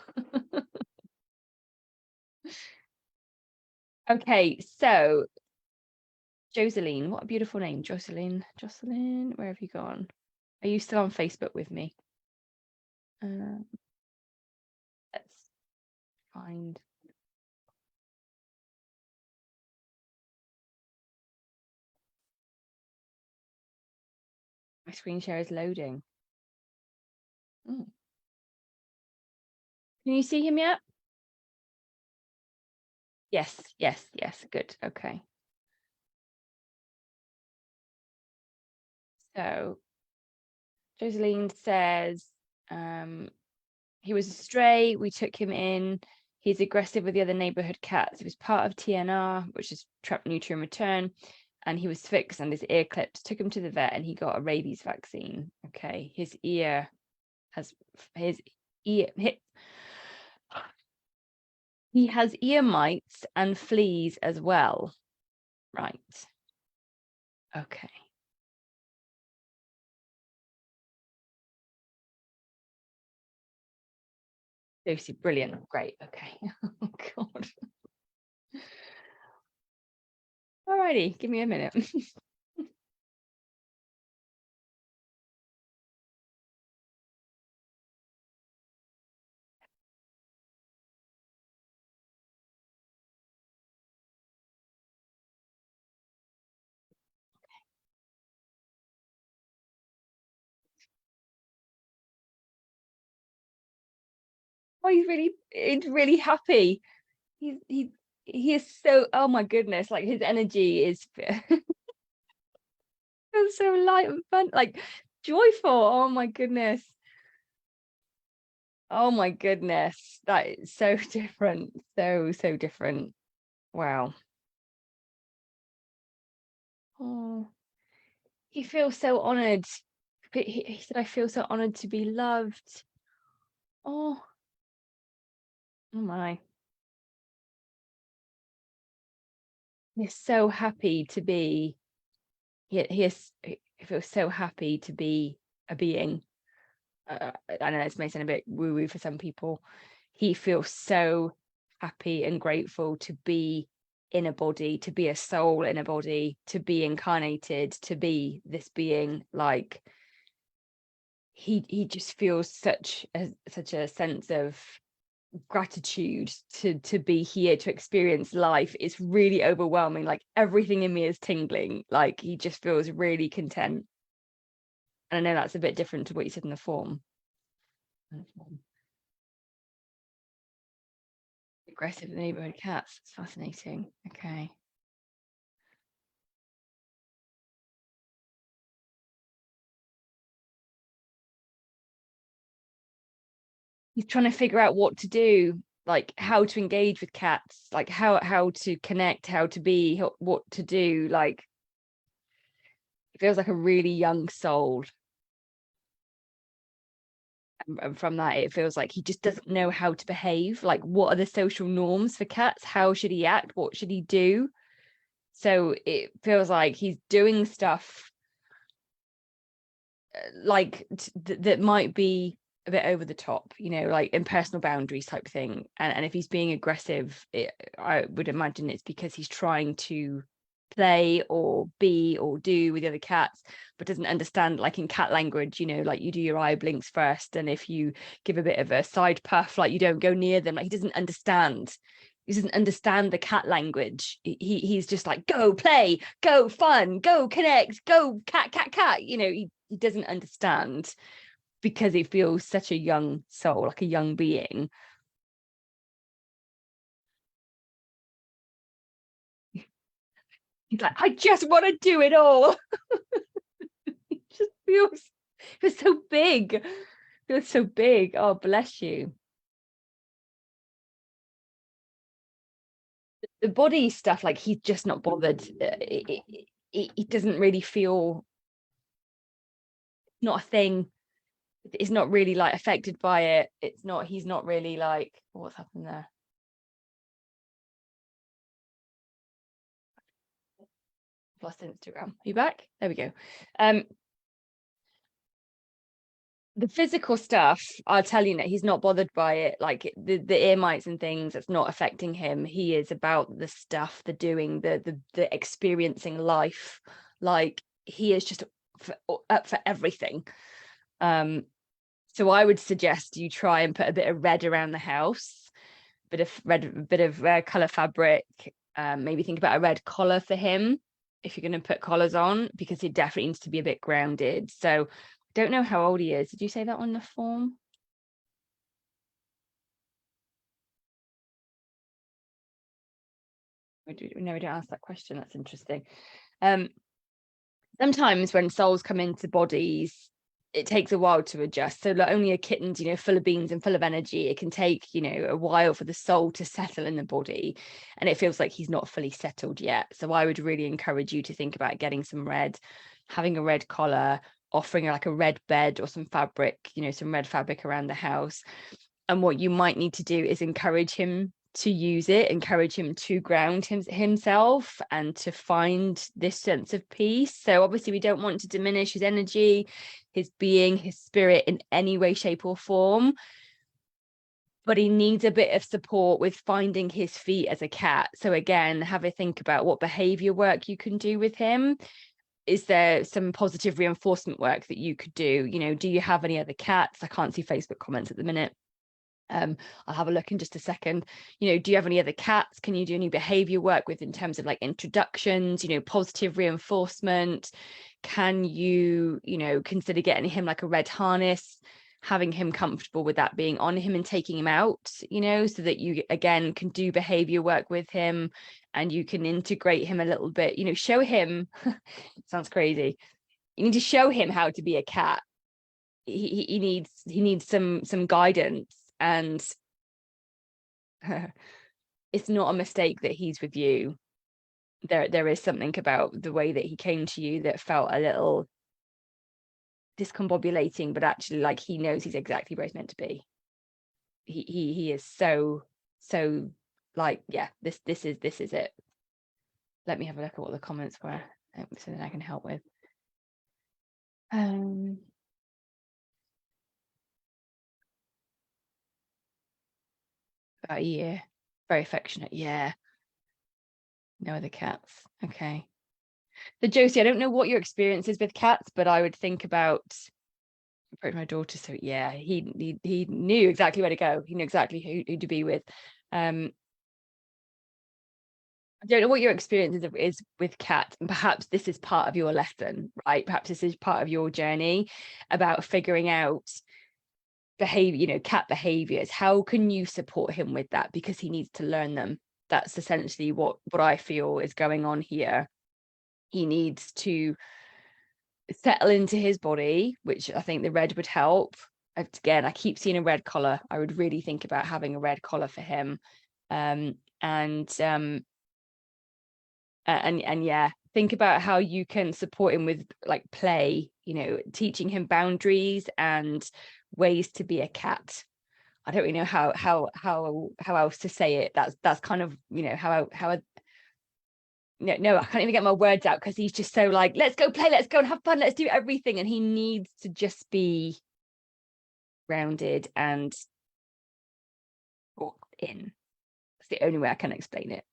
S2: Okay, so Joseline, what a beautiful name. Joseline, where have you gone? Are you still on Facebook with me? Let's find. My screen share is loading. Can you see him yet? Yes. Good. Okay. So Joseline says he was a stray. We took him in. He's aggressive with the other neighborhood cats. He was part of TNR, which is trap, neuter, and return. And he was fixed and his ear clipped. Took him to the vet and he got a rabies vaccine. Okay. He has ear mites and fleas as well. Right. Okay. Lucy, brilliant. Great. Okay. Oh, God. Alrighty, give me a minute. Oh, he's really happy. He is so, oh my goodness, like his energy is feels so light and fun, like joyful. Oh my goodness. Oh my goodness. That is so different. So different. Wow. Oh, he feels so honored. He said, I feel so honored to be loved. Oh my. He's so happy to be, he feels so happy to be a being. I know this may sound a bit woo-woo for some people. He feels so happy and grateful to be in a body, to be a soul in a body, to be incarnated, to be this being. Like he just feels such a sense of gratitude to be here, to experience life. It's really overwhelming. Like everything in me is tingling. Like he just feels really content. And I know that's a bit different to what you said in the form. Aggressive neighborhood cats. It's fascinating. Okay. He's trying to figure out what to do, like how to engage with cats, like how to connect, how to be, what to do. Like it feels like a really young soul. And from that, it feels like he just doesn't know how to behave. Like, what are the social norms for cats? How should he act? What should he do? So it feels like he's doing stuff like that might be a bit over the top, you know, like impersonal boundaries type thing. And if he's being aggressive, I would imagine it's because he's trying to play or be or do with the other cats, but doesn't understand, like in cat language, you know, like you do your eye blinks first, and if you give a bit of a side puff, like you don't go near them. Like he doesn't understand the cat language. He's just like, go play, go fun, go connect, go cat, you know. He doesn't understand because he feels such a young soul, like a young being. He's like, I just want to do it all. It just feels so big. Feels so big. Oh, bless you. The body stuff, like he's just not bothered. He doesn't really feel not a thing. Is not really like affected by it. He's not really like, what's happened there? Lost Instagram. Are you back? There we go. The physical stuff, I'll tell you that he's not bothered by it. Like the ear mites and things, that's not affecting him. He is about the stuff, the doing, the experiencing life. Like he is just up for everything. So I would suggest you try and put a bit of red around the house, bit of red color fabric. Maybe think about a red collar for him if you're going to put collars on, because he definitely needs to be a bit grounded. So I don't know how old he is. Did you say that on the form? No, we don't ask that question. That's interesting. Sometimes when souls come into bodies, it takes a while to adjust. So like only a kitten's, full of beans and full of energy, it can take, a while for the soul to settle in the body, and it feels like he's not fully settled yet. So I would really encourage you to think about getting some red, having a red collar, offering like a red bed or some fabric, some red fabric around the house. And what you might need to do is encourage him to use it, encourage him to ground himself and to find this sense of peace. So obviously we don't want to diminish his energy, his being, his spirit in any way, shape or form, but he needs a bit of support with finding his feet as a cat. So again, have a think about what behavior work you can do with him. Is there some positive reinforcement work that you could do? Do you have any other cats? I can't see Facebook comments at the minute. I'll have a look in just a second. Do you have any other cats? Can you do any behavior work with in terms of like introductions, positive reinforcement? Can you, consider getting him like a red harness, having him comfortable with that being on him and taking him out, so that you again can do behavior work with him and you can integrate him a little bit, show him, sounds crazy. You need to show him how to be a cat. He needs some guidance. And it's not a mistake that he's with you. There is something about the way that he came to you that felt a little discombobulating, but actually like he knows he's exactly where he's meant to be. He is so like, yeah, this is it. Let me have a look at what the comments were so that I can help with. About a year. Very affectionate. Yeah. No other cats. Okay. So Josie, I don't know what your experience is with cats, but I would think about my daughter. So yeah, he knew exactly where to go. He knew exactly who to be with. I don't know what your experience is with cats, and perhaps this is part of your lesson, right? Perhaps this is part of your journey about figuring out behavior, cat behaviors. How can you support him with that? Because he needs to learn them. That's essentially what I feel is going on here. He needs to settle into his body, which I think the red would help. Again, I keep seeing a red collar. I would really think about having a red collar for him. And yeah, think about how you can support him with like play, teaching him boundaries and ways to be a cat. I don't really know how else to say it. That's kind of, how no, I can't even get my words out because he's just so like, let's go play, let's go and have fun, let's do everything. And he needs to just be grounded and in. That's the only way I can explain it.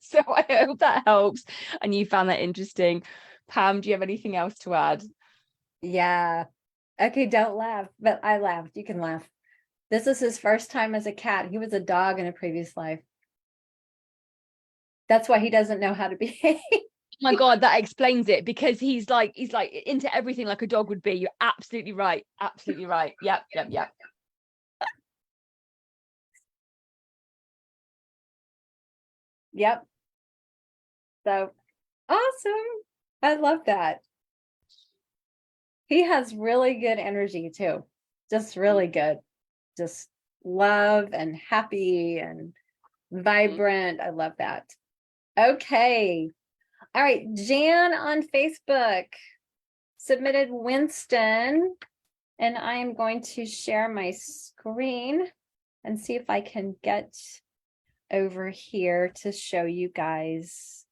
S2: So I hope that helps and you found that interesting. Pam, do you have anything else to add?
S1: Yeah. Okay, don't laugh, but I laughed. You can laugh. This is his first time as a cat. He was a dog in a previous life. That's why he doesn't know how to behave.
S2: Oh my God, that explains it, because he's like into everything like a dog would be. You're absolutely right. Absolutely right. Yep.
S1: Yep. So awesome. I love that. He has really good energy too. Just really good. Just love and happy and vibrant. I love that. Okay. All right. Jan on Facebook submitted Winston, and I am going to share my screen and see if I can get over here to show you guys.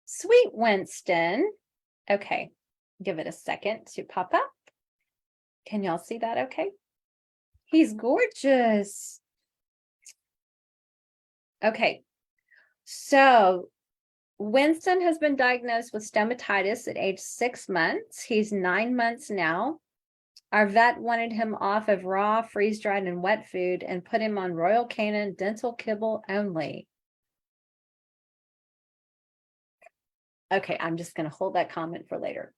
S1: Sweet Winston. Okay, give it a second to pop up. Can y'all see that okay? He's gorgeous. Okay, so Winston has been diagnosed with stomatitis at age 6 months. He's 9 months now. Our vet wanted him off of raw, freeze-dried, and wet food and put him on Royal Canin dental kibble only. Okay, I'm just going to hold that comment for later.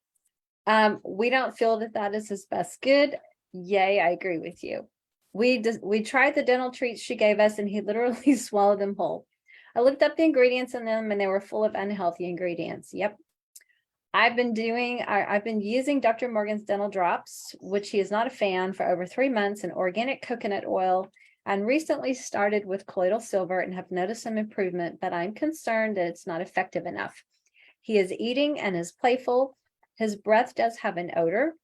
S1: We don't feel that that is his best good. Yay, I agree with you. We tried the dental treats she gave us, and he literally swallowed them whole. I looked up the ingredients in them, and they were full of unhealthy ingredients. Yep. I've been using Dr. Morgan's dental drops, which he is not a fan, for over 3 months, and organic coconut oil, and recently started with colloidal silver and have noticed some improvement, but I'm concerned that it's not effective enough. He is eating and is playful. His breath does have an odor.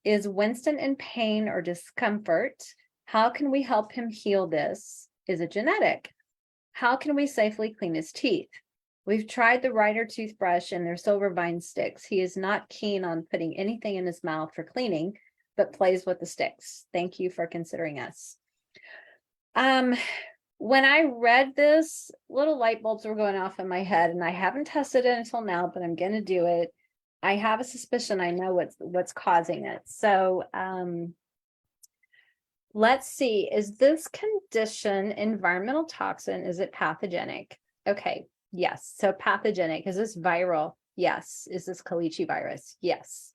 S1: Is Winston in pain or discomfort? How can we help him heal this? Is it genetic? How can we safely clean his teeth? We've tried the Ryder toothbrush and their silver vine sticks. He is not keen on putting anything in his mouth for cleaning, but plays with the sticks. Thank you for considering us. When I read this, little light bulbs were going off in my head, and I haven't tested it until now, but I'm going to do it. I have a suspicion I know what's causing it. So let's see. Is this condition environmental toxin? Is it pathogenic? Okay. Yes. So pathogenic. Is this viral? Yes. Is this Kalichi virus? Yes.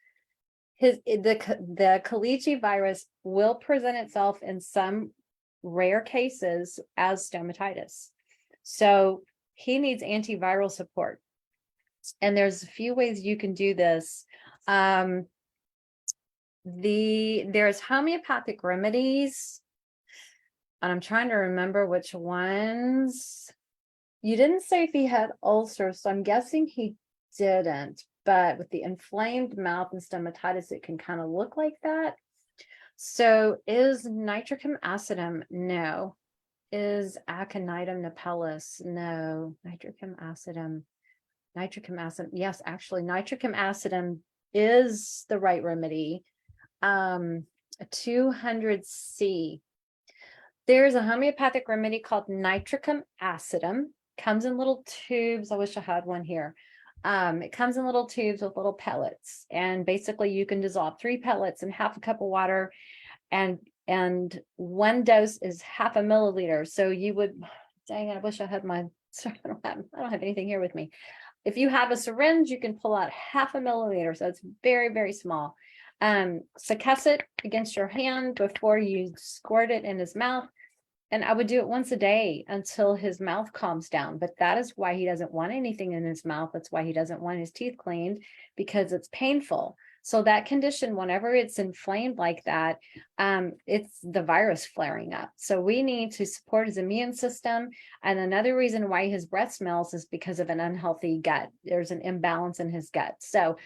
S1: The Kalichi virus will present itself in some rare cases as stomatitis. So he needs antiviral support. And there's a few ways you can do this. There's homeopathic remedies, and I'm trying to remember which ones. You didn't say if he had ulcers, so I'm guessing he didn't, but with the inflamed mouth and stomatitis, it can kind of look like that. So is nitricum acidum? No. Is aconitum napellus? No. Nitricum acidum. Nitricum acidum. Yes, actually, nitricum acidum is the right remedy. 200C. There's a homeopathic remedy called nitricum acidum. Comes in little tubes. I wish I had one here. It comes in little tubes with little pellets, and basically you can dissolve 3 pellets in half a cup of water, and one dose is half a milliliter. So you would, dang it, I wish I had my, sorry, I don't have anything here with me. If you have a syringe, you can pull out half a milliliter. So it's very, very small. Success it against your hand before you squirt it in his mouth. And I would do it once a day until his mouth calms down. But that is why he doesn't want anything in his mouth. That's why he doesn't want his teeth cleaned, because it's painful. So that condition, whenever it's inflamed like that, it's the virus flaring up. So we need to support his immune system. And another reason why his breath smells is because of an unhealthy gut. There's an imbalance in his gut. So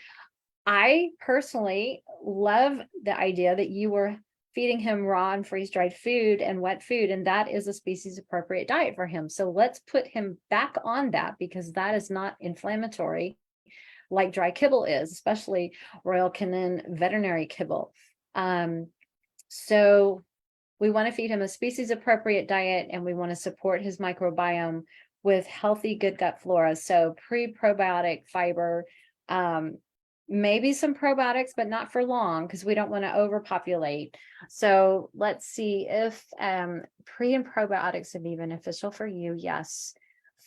S1: I personally love the idea that you were feeding him raw and freeze-dried food and wet food, and that is a species appropriate diet for him. So let's put him back on that, because that is not inflammatory like dry kibble is, especially Royal Canin veterinary kibble. So we want to feed him a species appropriate diet, and we want to support his microbiome with healthy good gut flora. So pre-probiotic fiber, maybe some probiotics, but not for long, because we don't want to overpopulate. So let's see if pre and probiotics would be beneficial for you. Yes,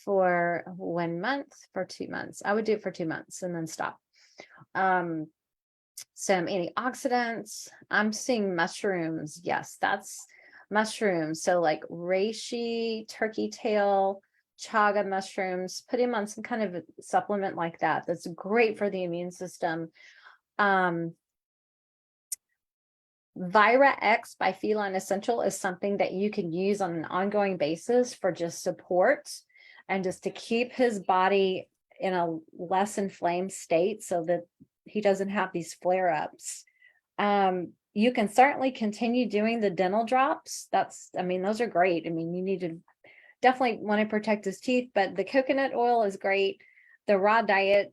S1: for 1 month, for 2 months. I would do it for 2 months and then stop. Some antioxidants. I'm seeing mushrooms. Yes, that's mushrooms. So like reishi, turkey tail, chaga mushrooms, put him on some kind of a supplement like that. That's great for the immune system. Vira X by Feline Essential is something that you can use on an ongoing basis for just support and just to keep his body in a less inflamed state, so that he doesn't have these flare-ups. You can certainly continue doing the dental drops. I mean, those are great. I mean, you need to definitely want to protect his teeth, but the coconut oil is great. The raw diet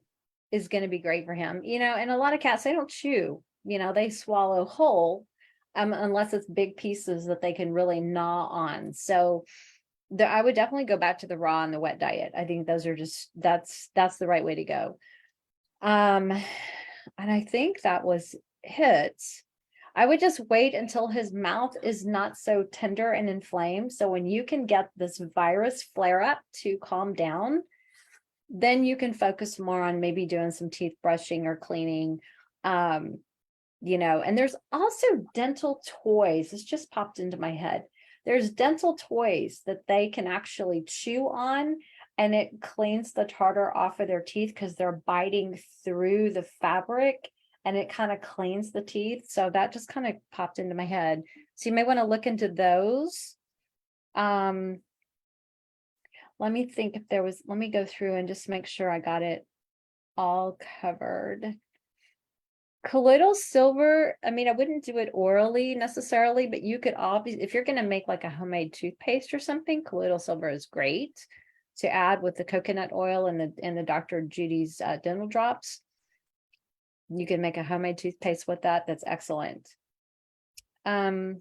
S1: is going to be great for him, and a lot of cats, they don't chew, they swallow whole, unless it's big pieces that they can really gnaw on. So I would definitely go back to the raw and the wet diet. I think those are that's the right way to go. And I think that was it. I would just wait until his mouth is not so tender and inflamed. So when you can get this virus flare up to calm down, then you can focus more on maybe doing some teeth brushing or cleaning. And there's also dental toys. This just popped into my head. There's dental toys that they can actually chew on, and it cleans the tartar off of their teeth because they're biting through the fabric, and it kind of cleans the teeth. So that just kind of popped into my head. So you may want to look into those. Let me think if let me go through and just make sure I got it all covered. Colloidal silver, I mean, I wouldn't do it orally necessarily, but you could obviously, if you're going to make like a homemade toothpaste or something, colloidal silver is great to add with the coconut oil and the Dr. Judy's dental drops. You can make a homemade toothpaste with that. That's excellent. So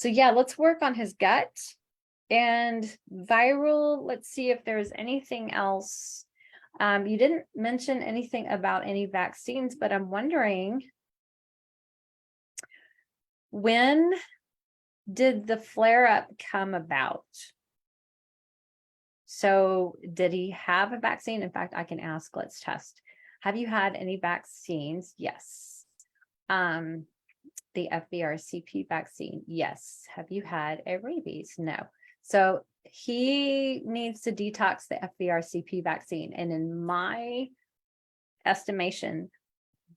S1: yeah, let's work on his gut and viral. Let's see if there's anything else. You didn't mention anything about any vaccines, but I'm wondering, when did the flare-up come about? So did he have a vaccine? In fact, I can ask, let's test. Have you had any vaccines? Yes. The FVRCP vaccine? Yes. Have you had a rabies? No. So he needs to detox the FVRCP vaccine. And in my estimation,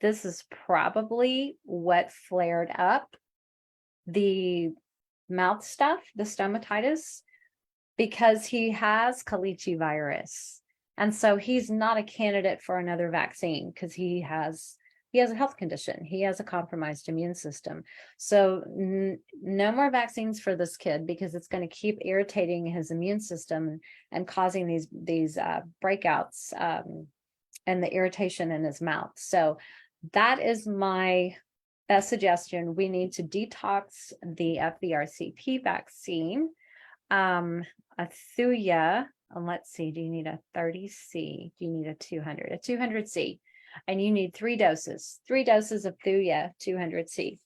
S1: this is probably what flared up the mouth stuff, the stomatitis, because he has Kalichi virus. And so he's not a candidate for another vaccine because he has a health condition. He has a compromised immune system. So no more vaccines for this kid, because it's going to keep irritating his immune system and causing these breakouts and the irritation in his mouth. So that is my suggestion. We need to detox the FVRCP vaccine. A Thuya, and let's see, do you need a 30C? Do you need a 200? A 200C. And you need 3 doses of Thuya 200C.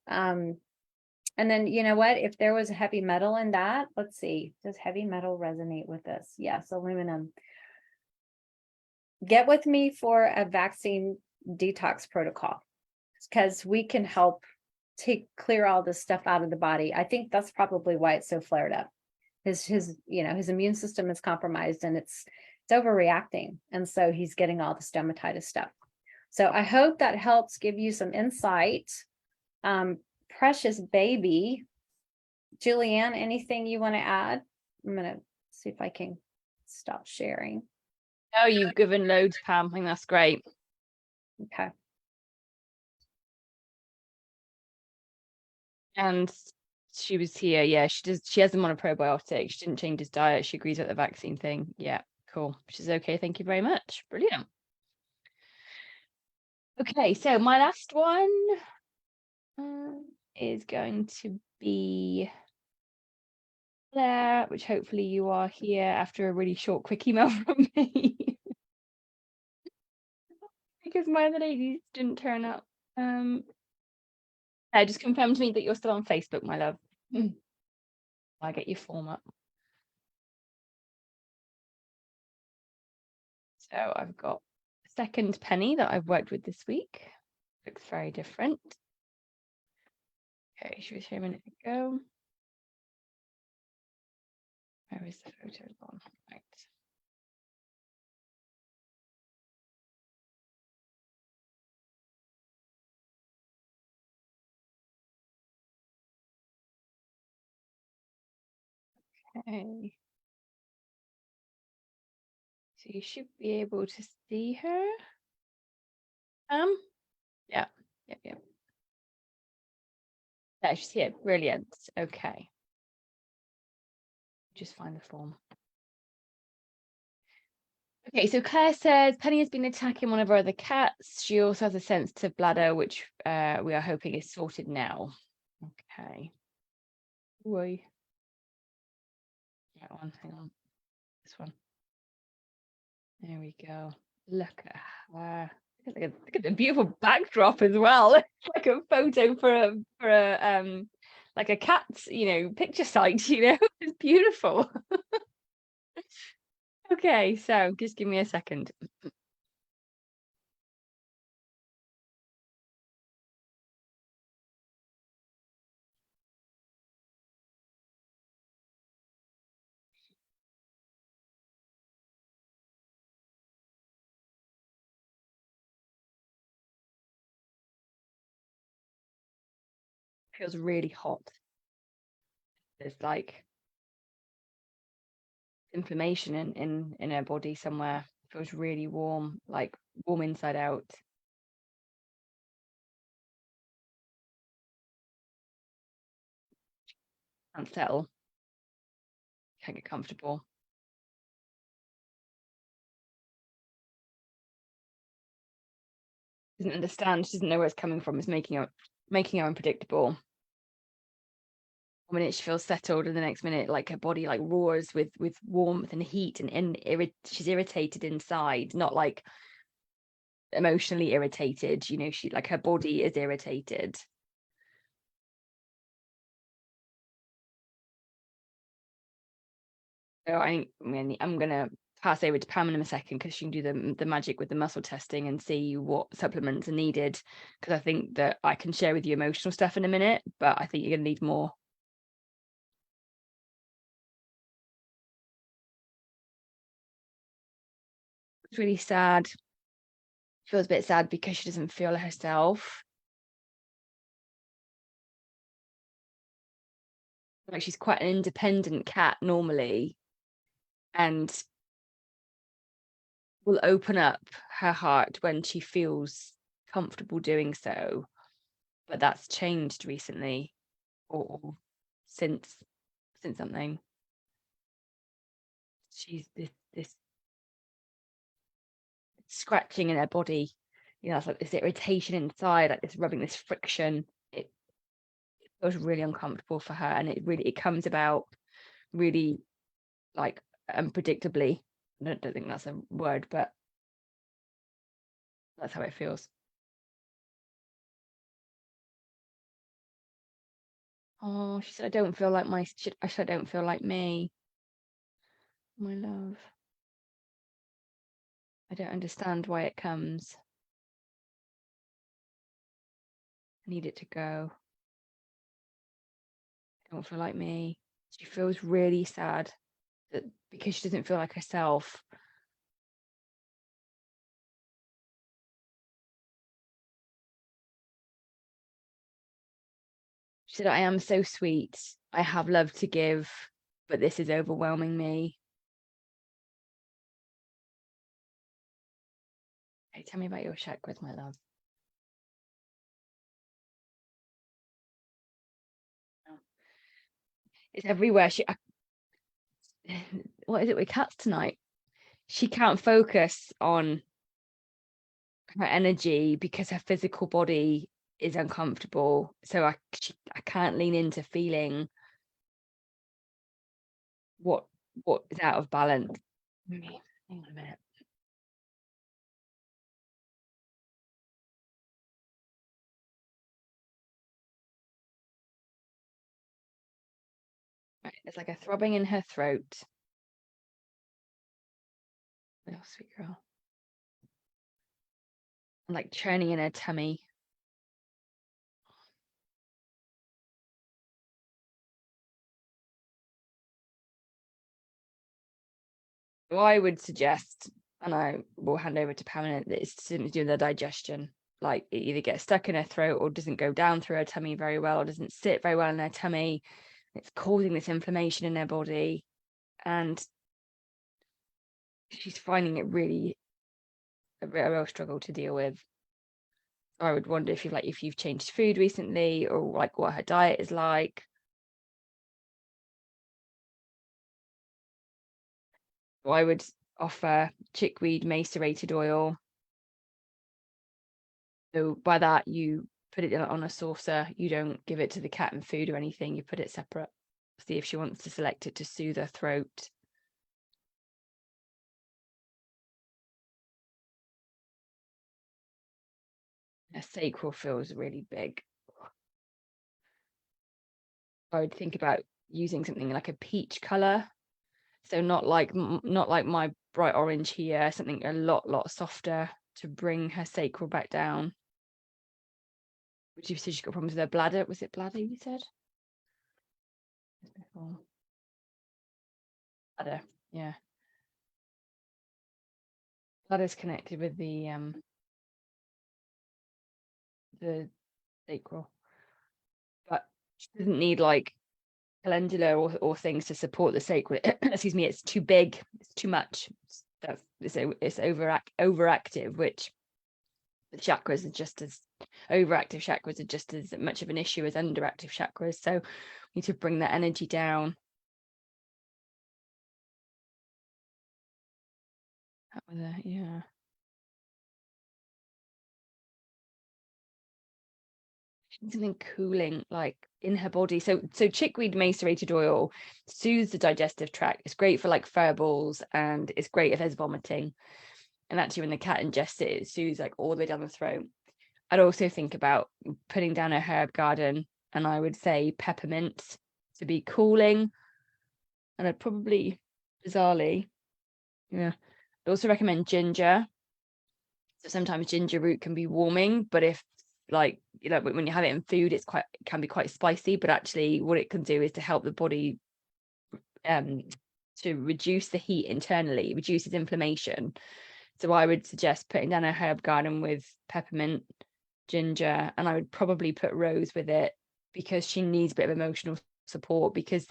S1: And then, you know what, if there was a heavy metal in that, let's see, does heavy metal resonate with this? Yes, aluminum. Get with me for a vaccine detox protocol, because we can help clear all this stuff out of the body. I think that's probably why it's so flared up. His immune system is compromised, and it's overreacting. And so he's getting all the stomatitis stuff. So I hope that helps give you some insight. Precious baby. Julianne, anything you want to add? I'm going to see if I can stop sharing.
S2: Oh, you've given loads, Pam. I think that's great.
S1: Okay.
S2: And she was here. Yeah, she has him on a probiotic. She didn't change his diet. She agrees with the vaccine thing. Yeah, cool. Which is okay. Thank you very much. Brilliant. Okay, so my last one is going to be Claire, which hopefully you are here after a really short, quick email from me. Because my other ladies didn't turn up. Just confirm to me that you're still on Facebook, my love. I'll get your form up. So I've got a second Penny that I've worked with this week. Looks very different. Okay, she was here a minute ago. Where is the photo gone? Right. Okay. So you should be able to see her. Yeah. Yeah, she's here. Brilliant. Okay. Just find the form. Okay, so Claire says Penny has been attacking one of our other cats. She also has a sensitive bladder, which we are hoping is sorted now. Okay. Why? That one. Hang on. This one. There we go. Look at her. Look at the beautiful backdrop as well. It's like a photo for a like a cat's, picture site, It's beautiful. Okay, so just give me a second. Feels really hot. There's like inflammation in her body somewhere. Feels really warm, like warm inside out. Can't settle. Can't get comfortable. Doesn't understand. She doesn't know where it's coming from. It's making her unpredictable. 1 minute she feels settled, and the next minute, like her body like roars with warmth and heat, and she's irritated inside, not like emotionally irritated. She like her body is irritated. So I'm gonna pass over to Pam in a second because she can do the magic with the muscle testing and see what supplements are needed. Because I think that I can share with you emotional stuff in a minute, but I think you're gonna need more. It's really sad. Feels a bit sad because she doesn't feel herself. Like she's quite an independent cat normally, and will open up her heart when she feels comfortable doing so. But that's changed recently, or since something. She's this scratching in her body. It's like this irritation inside, like this rubbing, this friction. It feels really uncomfortable for her, and it comes about really like unpredictably. I don't think that's a word, but that's how it feels. Oh, she said, I don't feel like I said, I don't feel like me. My love. I don't understand why it comes. I need it to go. I don't feel like me. She feels really sad that because she doesn't feel like herself. She said, I am so sweet. I have love to give, but this is overwhelming me. Hey, tell me about your chakras, my love. It's everywhere. What is it with cats tonight? She can't focus on her energy because her physical body is uncomfortable. So I can't lean into feeling what is out of balance. Hang on a minute. Right, there's like a throbbing in her throat. Oh, sweet girl. And like churning in her tummy. Well, I would suggest, and I will hand over to Pamela, that it's to do with the digestion. Like it either gets stuck in her throat or doesn't go down through her tummy very well, or doesn't sit very well in her tummy. It's causing this inflammation in her body, and she's finding it really a real struggle to deal with. I would wonder if you've changed food recently, or like what her diet is like. I would offer chickweed macerated oil. So by that, you put it on a saucer. You don't give it to the cat in food or anything. You put it separate. See if she wants to select it to soothe her throat. Her sacral feels really big. I would think about using something like a peach color. So not like my bright orange here, something a lot softer to bring her sacral back down. Would you say she's got problems with her bladder? Was it bladder you said? Bladder, yeah. Bladder's connected with the sacral, but she doesn't need like calendula or things to support the sacral. Excuse me, it's too big, it's too much. It's overactive, which the chakras are just as overactive chakras are just as much of an issue as underactive chakras. So we need to bring that energy down. Yeah. Something cooling like in her body. So chickweed macerated oil soothes the digestive tract. It's great for like fur balls, and it's great if there's vomiting. And actually when the cat ingests it, it soothes like all the way down the throat. I'd also think about putting down a herb garden, and I would say peppermint to be cooling. And I'd probably, bizarrely, I'd also recommend ginger. So sometimes ginger root can be warming, but if like, when you have it in food, it can be quite spicy, but actually what it can do is to help the body to reduce the heat internally, reduces inflammation. So I would suggest putting down a herb garden with peppermint, ginger, and I would probably put rose with it, because she needs a bit of emotional support, because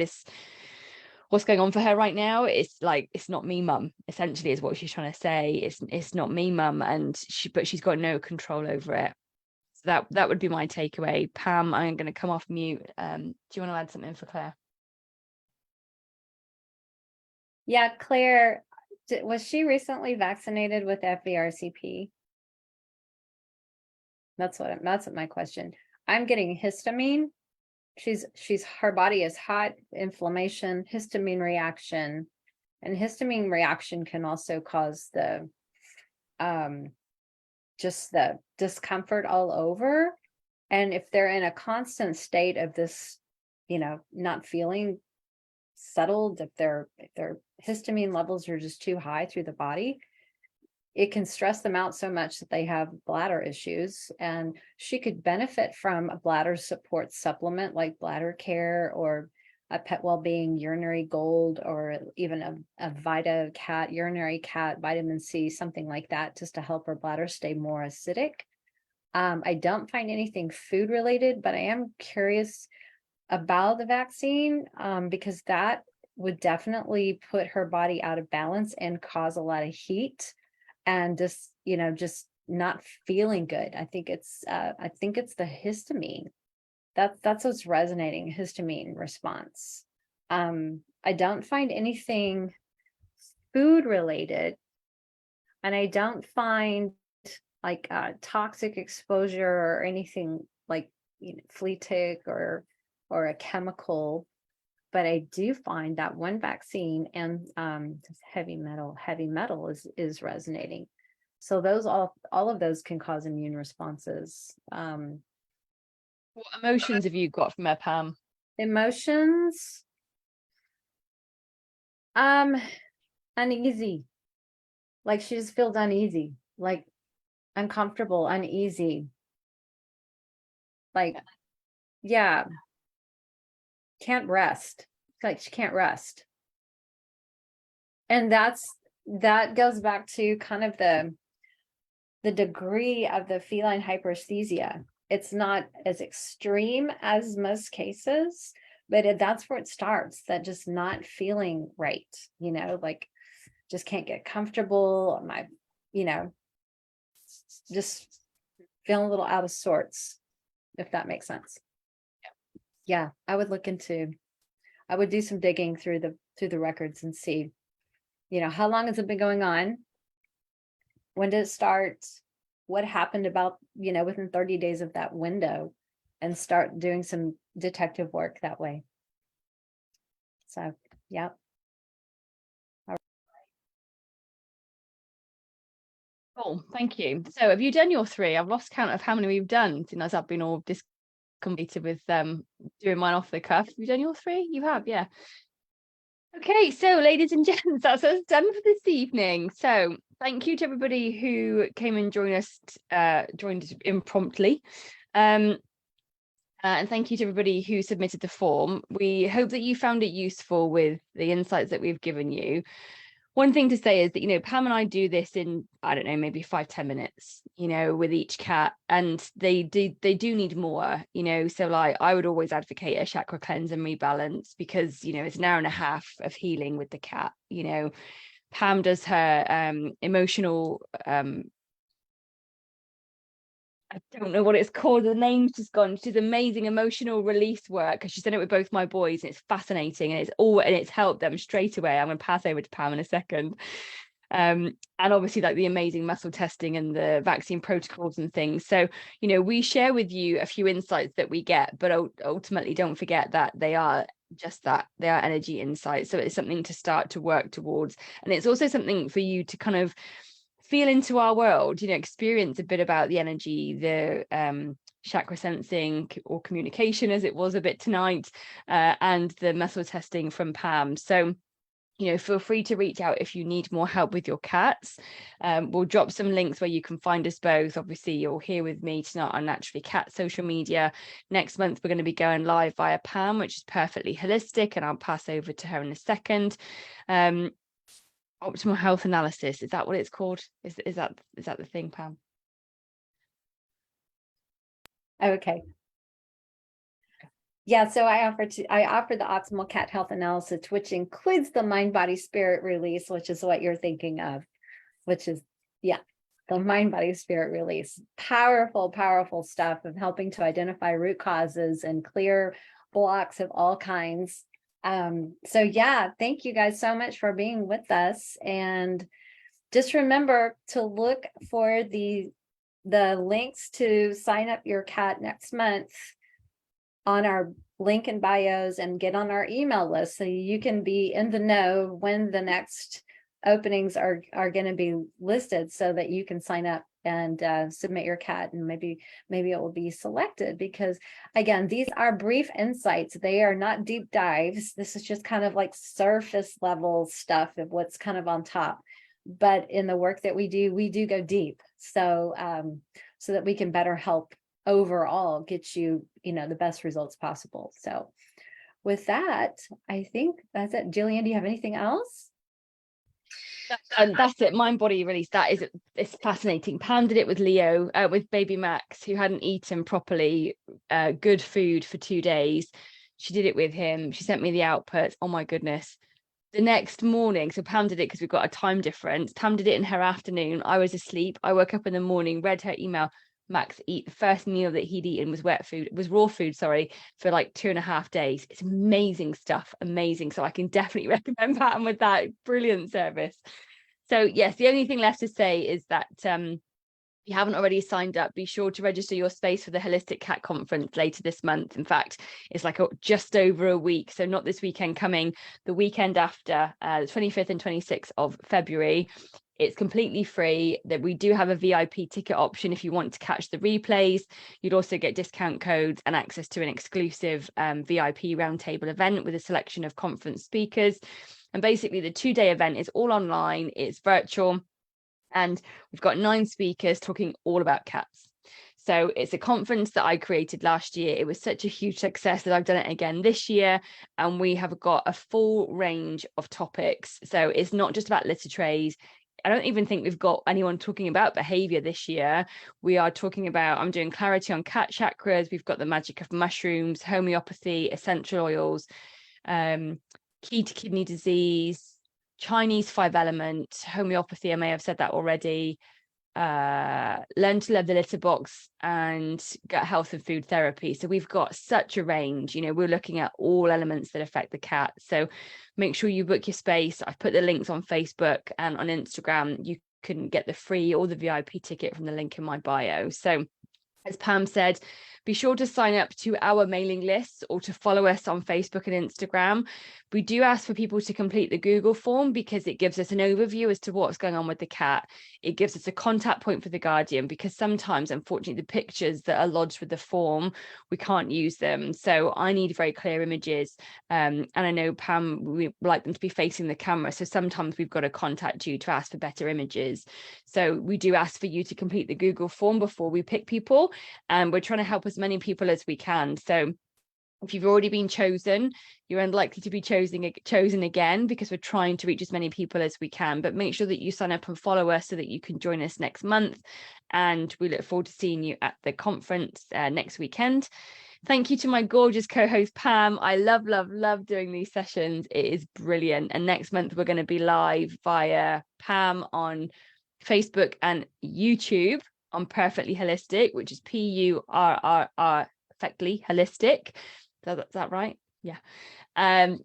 S2: what's going on for her right now is like, it's not me mum, essentially, is what she's trying to say. It's not me mum, and she's got no control over it. So that would be my takeaway. Pam, I'm going to come off mute. Do you want to add something for Claire?
S1: Yeah, Claire, was she recently vaccinated with FVRCP? That's what my question. I'm getting histamine. Her body is hot, inflammation, histamine reaction, and histamine reaction can also cause the just the discomfort all over. And if they're in a constant state of this, not feeling settled, if their histamine levels are just too high through the body, it can stress them out so much that they have bladder issues. And she could benefit from a bladder support supplement like Bladder Care or a Pet Wellbeing Urinary Gold, or even a Vita Cat, Urinary Cat, vitamin C, something like that, just to help her bladder stay more acidic. I don't find anything food related, but I am curious about the vaccine, because that would definitely put her body out of balance and cause a lot of heat and just not feeling good. I think it's the histamine. That's what's resonating, histamine response. I don't find anything food related, and I don't find like toxic exposure or anything like flea tick or a chemical. But I do find that one vaccine and heavy metal is resonating. So those all of those can cause immune responses.
S2: What emotions have you got from her, Pam?
S1: Emotions, uneasy. Like she just feels uneasy, like uncomfortable, uneasy. Like, yeah, can't rest. Like she can't rest. And that goes back to kind of the degree of the feline hyperesthesia. It's not as extreme as most cases, but that's where it starts, that just not feeling right, like just can't get comfortable. Just feeling a little out of sorts, if that makes sense. Yeah, I would do some digging through the records and see, how long has it been going on? When did it start? What happened about, within 30 days of that window, and start doing some detective work that way. So, yeah.
S2: Cool, thank you. So have you done your 3? I've lost count of how many we've done since I've been all completed with doing mine off the cuff. Have you done your 3? You have, yeah. Okay, so ladies and gents, that's us done for this evening. So thank you to everybody who came and joined us impromptu. And thank you to everybody who submitted the form. We hope that you found it useful with the insights that we've given you. One thing to say is that, Pam and I do this in, I don't know, maybe 5-10 minutes, with each cat, and they do need more, so like I would always advocate a chakra cleanse and rebalance, because, it's an hour and a half of healing with the cat. Pam does her emotional, I don't know what it's called. The name's just gone. She does amazing emotional release work, because she's done it with both my boys, and it's fascinating, and it's helped them straight away. I'm going to pass over to Pam in a second. And obviously like the amazing muscle testing and the vaccine protocols and things. So, we share with you a few insights that we get, but ultimately don't forget that they are just that. They are energy insights. So it's something to start to work towards. And it's also something for you to kind of feel into our world, experience a bit about the energy, the chakra sensing or communication, as it was a bit tonight, and the muscle testing from Pam. So, feel free to reach out if you need more help with your cats. We'll drop some links where you can find us both. Obviously, you're here with me tonight on Naturally Cat social media. Next month, we're going to be going live via Pam, which is Purrrfectly Holistic, and I'll pass over to her in a second. Optimal health analysis, is that what it's called? Is that the thing, Pam?
S1: Okay. Yeah, so I offer the optimal cat health analysis, which includes the mind, body, spirit release, which is what you're thinking of, which is, yeah, the mind, body, spirit release. Powerful, powerful stuff of helping to identify root causes and clear blocks of all kinds. So yeah, thank you guys so much for being with us. And just remember to look for the links to sign up your cat next month on our link in bios, and get on our email list so you can be in the know when the next openings are going to be listed, so that you can sign up and submit your cat, and maybe it will be selected. Because again, these are brief insights. They are not deep dives. This is just kind of like surface level stuff of what's kind of on top. But in the work that we do go deep. So so that we can better help overall get you, the best results possible. So with that, I think that's it. Jillian, do you have anything else?
S2: And that's it. Mind body release. It's fascinating. Pam did it with Leo, with baby Max, who hadn't eaten properly good food for 2 days. She did it with him. She sent me the outputs. Oh my goodness. The next morning, so Pam did it because we've got a time difference. Pam did it in her afternoon. I was asleep. I woke up in the morning, read her email. Max the first meal that he'd eaten was raw food, for like 2.5 days. It's amazing stuff, amazing. So I can definitely recommend Pam with that. Brilliant service. So yes, the only thing left to say is that if you haven't already signed up, be sure to register your space for the Holistic Cat Conference later this month. In fact, it's like just over a week. So not this weekend coming, the weekend after, the 25th and 26th of February. It's completely free. That we do have a VIP ticket option if you want to catch the replays. You'd also get discount codes and access to an exclusive VIP roundtable event with a selection of conference speakers. And basically the 2-day event is all online, it's virtual, and we've got 9 speakers talking all about cats. So it's a conference that I created last year. It was such a huge success that I've done it again this year. And we have got a full range of topics. So it's not just about litter trays. I don't even think we've got anyone talking about behavior this year. We are talking about, I'm doing clarity on cat chakras. We've got the magic of mushrooms, homeopathy, essential oils, key to kidney disease, Chinese 5 element, homeopathy. I may have said that already. Learn to Love the Litter Box and Gut Health and Food Therapy. So we've got such a range. We're looking at all elements that affect the cat. So make sure you book your space. I've put the links on Facebook and on Instagram. You can get the free or the VIP ticket from the link in my bio. So as Pam said, be sure to sign up to our mailing lists or to follow us on Facebook and Instagram. We do ask for people to complete the Google form because it gives us an overview as to what's going on with the cat. It gives us a contact point for the guardian, because sometimes, unfortunately, the pictures that are lodged with the form, we can't use them. So I need very clear images. And I know, Pam, we like them to be facing the camera. So sometimes we've got to contact you to ask for better images. So we do ask for you to complete the Google form before we pick people. And we're trying to help as many people as we can. So if you've already been chosen, you're unlikely to be chosen again, because we're trying to reach as many people as we can. But make sure that you sign up and follow us so that you can join us next month. And we look forward to seeing you at the conference next weekend. Thank you to my gorgeous co-host, Pam. I love doing these sessions. It is brilliant. And next month, we're going to be live via Pam on Facebook and YouTube on Purrrfectly Holistic, which is Purrrfectly Holistic. Is that right? Yeah. And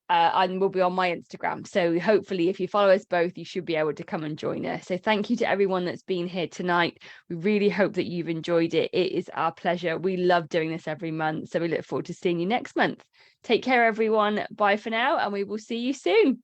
S2: we'll be on my Instagram. So hopefully, if you follow us both, you should be able to come and join us. So thank you to everyone that's been here tonight. We really hope that you've enjoyed it. It is our pleasure. We love doing this every month. So we look forward to seeing you next month. Take care, everyone. Bye for now, and we will see you soon.